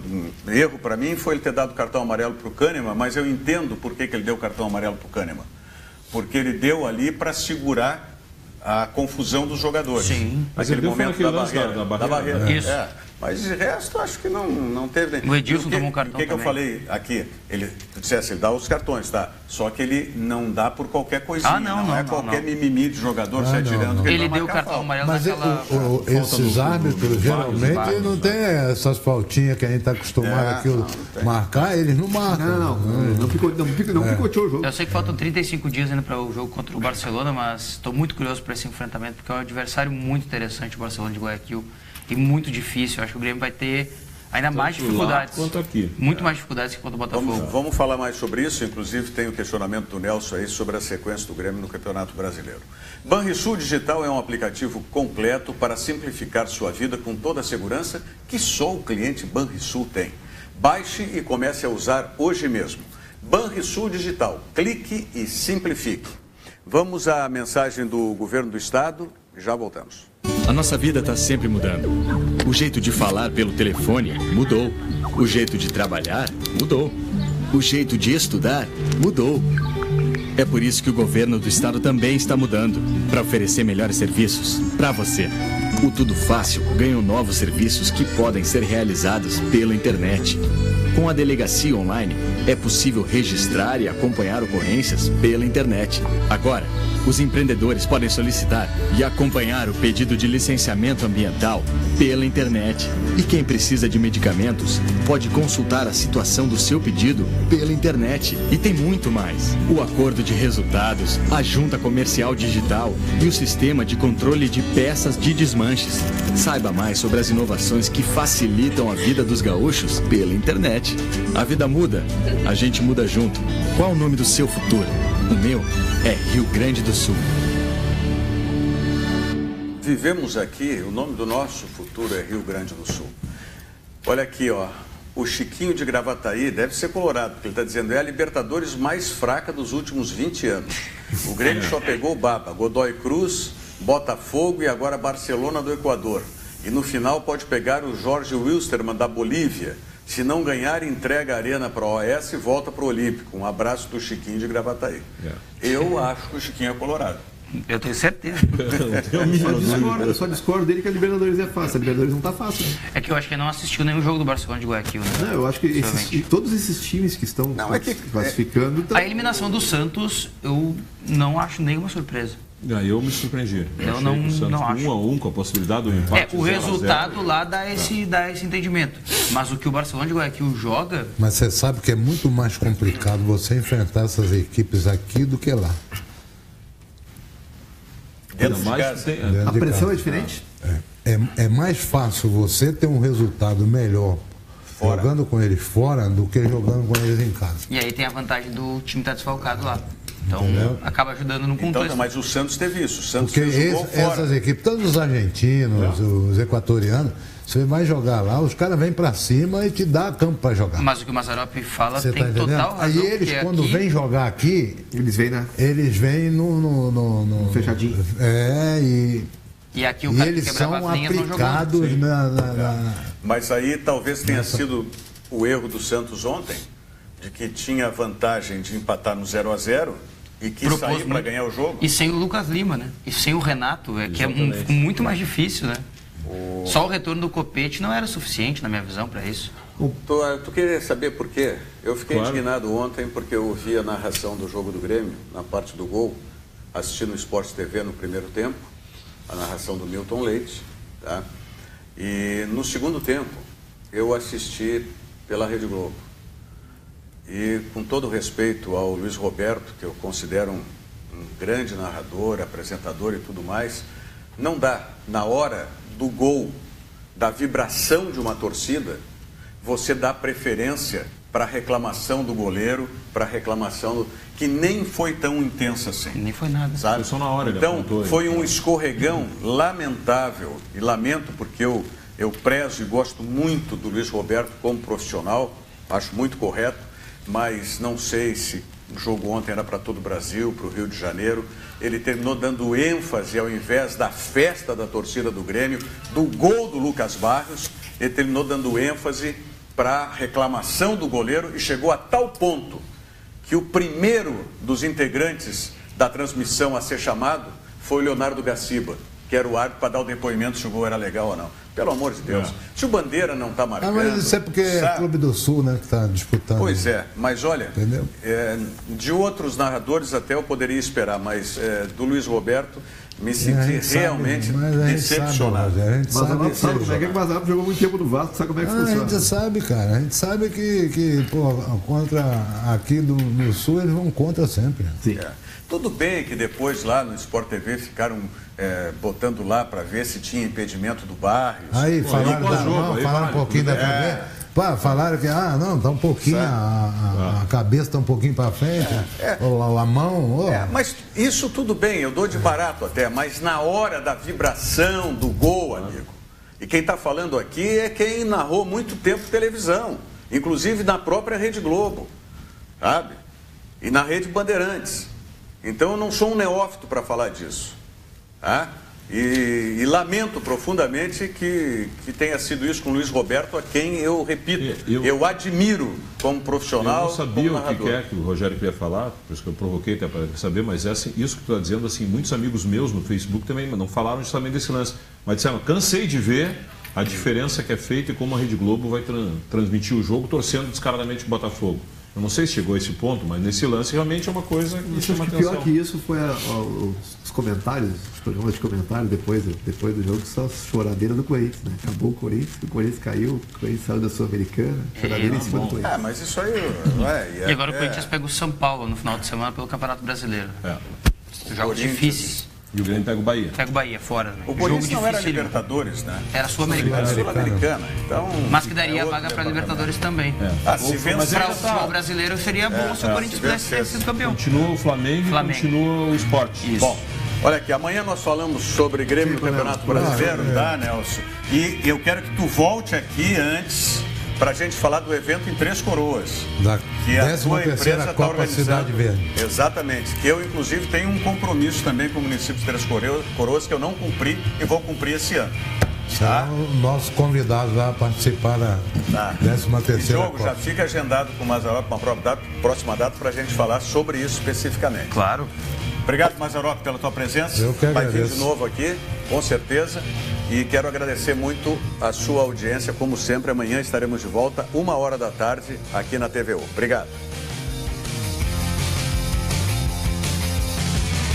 erro para mim, foi ele ter dado cartão amarelo para o Kahneman, mas eu entendo por que ele deu cartão amarelo para o Kahneman. Porque ele deu ali para segurar a confusão dos jogadores. Sim. Mas ele deu momento da barreira. Isso. Mas de resto, acho que não teve... O Edilson tomou um cartão também. O que eu falei aqui? Tu dissesse, ele dá os cartões, tá? Só que ele não dá por qualquer coisinha. Não é qualquer mimimi de jogador se atirando. Ele deu o cartão amarelo naquela... Esses árbitros, geralmente, não tem essas faltinhas que a gente está acostumado a marcar, eles não marcam. Não picoteou o jogo. Eu sei que faltam 35 dias ainda para o jogo contra o Barcelona, mas estou muito curioso para esse enfrentamento, porque é um adversário muito interessante, o Barcelona de Guayaquil. E muito difícil. Eu acho que o Grêmio vai ter ainda mais dificuldades. Quanto aqui. Muito mais dificuldades que contra o Botafogo. Vamos falar mais sobre isso. Inclusive, tem o questionamento do Nelson aí sobre a sequência do Grêmio no Campeonato Brasileiro. Banrisul Digital é um aplicativo completo para simplificar sua vida com toda a segurança que só o cliente Banrisul tem. Baixe e comece a usar hoje mesmo. Banrisul Digital. Clique e simplifique. Vamos à mensagem do Governo do Estado. Já voltamos. A nossa vida está sempre mudando. O jeito de falar pelo telefone mudou. O jeito de trabalhar mudou. O jeito de estudar mudou. É por isso que o governo do estado também está mudando, para oferecer melhores serviços para você. O Tudo Fácil ganhou novos serviços que podem ser realizados pela internet. Com a delegacia online, é possível registrar e acompanhar ocorrências pela internet. Agora, os empreendedores podem solicitar e acompanhar o pedido de licenciamento ambiental pela internet. E quem precisa de medicamentos pode consultar a situação do seu pedido pela internet. E tem muito mais. O acordo de resultados, a junta comercial digital e o sistema de controle de peças de desmanches. Saiba mais sobre as inovações que facilitam a vida dos gaúchos pela internet. A vida muda, a gente muda junto. Qual o nome do seu futuro? O meu é Rio Grande do Sul. Vivemos aqui, o nome do nosso futuro é Rio Grande do Sul. Olha aqui, ó, o Chiquinho de Gravataí deve ser colorado, porque ele está dizendo, é a Libertadores mais fraca dos últimos 20 anos. O Grêmio só pegou o Baba, Godoy Cruz, Botafogo e agora Barcelona do Equador. E no final pode pegar o Jorge Wilstermann da Bolívia. Se não ganhar, entrega a arena para a OAS e volta para o Olímpico. Um abraço do Chiquinho de Gravataí. Eu acho que o Chiquinho é colorado. Eu tenho certeza. Eu só discordo dele que a Libertadores é fácil. A Libertadores não está fácil. Né? É que eu acho que ele não assistiu nenhum jogo do Barcelona de Guayaquil. Né? Não, eu acho que todos esses times que estão classificando... A eliminação do Santos, eu não acho nenhuma surpresa. Eu me surpreendi. Eu não acho. 1-1 com a possibilidade do empate. O resultado lá dá esse entendimento. Mas o que o Barcelona de Guayaquil joga... Mas você sabe que é muito mais complicado você enfrentar essas equipes aqui do que lá. A pressão é diferente? É mais fácil você ter um resultado melhor jogando com eles fora do que jogando com eles em casa. E aí tem a vantagem do time estar desfalcado lá. Então, acaba ajudando no contexto. Então, mas o Santos teve isso. O Santos porque fez o gol fora. Essas equipes, todos os argentinos, os equatorianos, você vai jogar lá, os caras vêm pra cima e te dá campo pra jogar. Mas o que o Mazzaropi fala você tem tá total razão. Aí eles, quando aqui... vêm jogar aqui... Eles vêm, né? Eles vêm no fechadinho. E aqui o cara eles que são aplicados Mas aí talvez tenha sido o erro do Santos ontem, de que tinha a vantagem de empatar no 0-0 e quis sair para ganhar o jogo. E sem o Lucas Lima, né? E sem o Renato, que é muito mais difícil, né? Só o retorno do Copete não era suficiente, na minha visão, para isso. Tu queria saber por quê? Eu fiquei indignado ontem porque eu ouvi a narração do jogo do Grêmio, na parte do gol, assistindo o Sport TV no primeiro tempo. a narração do Milton Leite, tá? E no segundo tempo, eu assisti pela Rede Globo. E com todo respeito ao Luiz Roberto, que eu considero um grande narrador, apresentador e tudo mais, não dá, na hora do gol, da vibração de uma torcida, você dá preferência para a reclamação do goleiro, para a reclamação que nem foi tão intensa assim. Nem foi nada. Sabe? Só na hora então, foi um escorregão lamentável, e lamento porque eu prezo e gosto muito do Luiz Roberto como profissional, acho muito correto, mas não sei se o jogo ontem era para todo o Brasil, para o Rio de Janeiro. Ele terminou dando ênfase, ao invés da festa da torcida do Grêmio, do gol do Lucas Barros, ele terminou dando ênfase para a reclamação do goleiro e chegou a tal ponto que o primeiro dos integrantes da transmissão a ser chamado foi o Leonardo Gaciba, que era o árbitro para dar o depoimento se o gol era legal ou não. Pelo amor de Deus. Se o Bandeira não está marcando... mas isso é porque é Clube do Sul, né, que está disputando. Pois é, mas olha, de outros narradores até eu poderia esperar, mas do Luiz Roberto me senti realmente decepcionado. Mas sabe como é que o Mazarop jogou muito tempo no Vasco, sabe como é que funciona? A gente sabe, cara. A gente sabe que contra aqui do Sul eles vão contra sempre. Sim. Tudo bem que depois lá no Sport TV ficaram botando lá para ver se tinha impedimento do Barrios. Aí falaram um pouquinho da cabeça. Falaram que, não, está um pouquinho, a cabeça está um pouquinho para frente, ou a mão. Mas isso tudo bem, eu dou de barato até, mas na hora da vibração do gol, amigo, e quem está falando aqui é quem narrou muito tempo televisão, inclusive na própria Rede Globo, sabe? E na Rede Bandeirantes. Então eu não sou um neófito para falar disso. Tá? E lamento profundamente que tenha sido isso com o Luiz Roberto, a quem eu repito, eu admiro como profissional. Eu não sabia o que o Rogério queria falar, por isso que eu provoquei até para saber, mas assim, isso que tu está dizendo, assim, muitos amigos meus no Facebook também não falaram justamente desse lance, mas disseram, cansei de ver a diferença que é feita e como a Rede Globo vai transmitir o jogo torcendo descaradamente o Botafogo. Eu não sei se chegou a esse ponto, mas nesse lance realmente é uma coisa que chama atenção. Pior que isso foi os comentários, os programas de comentários depois do jogo, só choradeira do Corinthians, né? Acabou o Corinthians caiu, o Corinthians saiu da Sul-Americana, choradeira em cima do Corinthians. Mas isso aí... E agora o Corinthians pega o São Paulo no final de semana pelo Campeonato Brasileiro. Jogos difíceis. E o Grêmio pega o Bahia. Pega o Bahia, fora. Né? O Corinthians não era Libertadores, né? Era Sul-Americana. Sul-Americana. Então, mas que daria a vaga para Libertadores também. Se vencer para o futebol brasileiro seria bom se o Corinthians pudesse ter sido campeão. Continua o Flamengo e continua o Sport. Isso. Bom, olha aqui, amanhã nós falamos sobre Grêmio no Campeonato Brasileiro, tá, Nelson? E eu quero que tu volte aqui antes para a gente falar do evento em Três Coroas. Que a tua empresa está organizando. Cidade Verde. Exatamente. Que eu, inclusive, tenho um compromisso também com o município de Três Coroas que eu não cumpri e vou cumprir esse ano. São nossos convidados a participar da 13ª O jogo já fica agendado com o Mazarop para uma próxima data para a gente falar sobre isso especificamente. Claro. Obrigado, Mazarop, pela tua presença. Eu que agradeço. Vai vir de novo aqui, com certeza. E quero agradecer muito a sua audiência. Como sempre, amanhã estaremos de volta, 13h, aqui na TVU. Obrigado.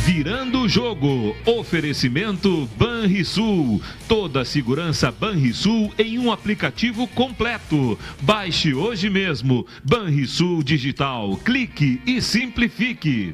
Virando o jogo. Oferecimento Banrisul. Toda a segurança Banrisul em um aplicativo completo. Baixe hoje mesmo. Banrisul Digital. Clique e simplifique.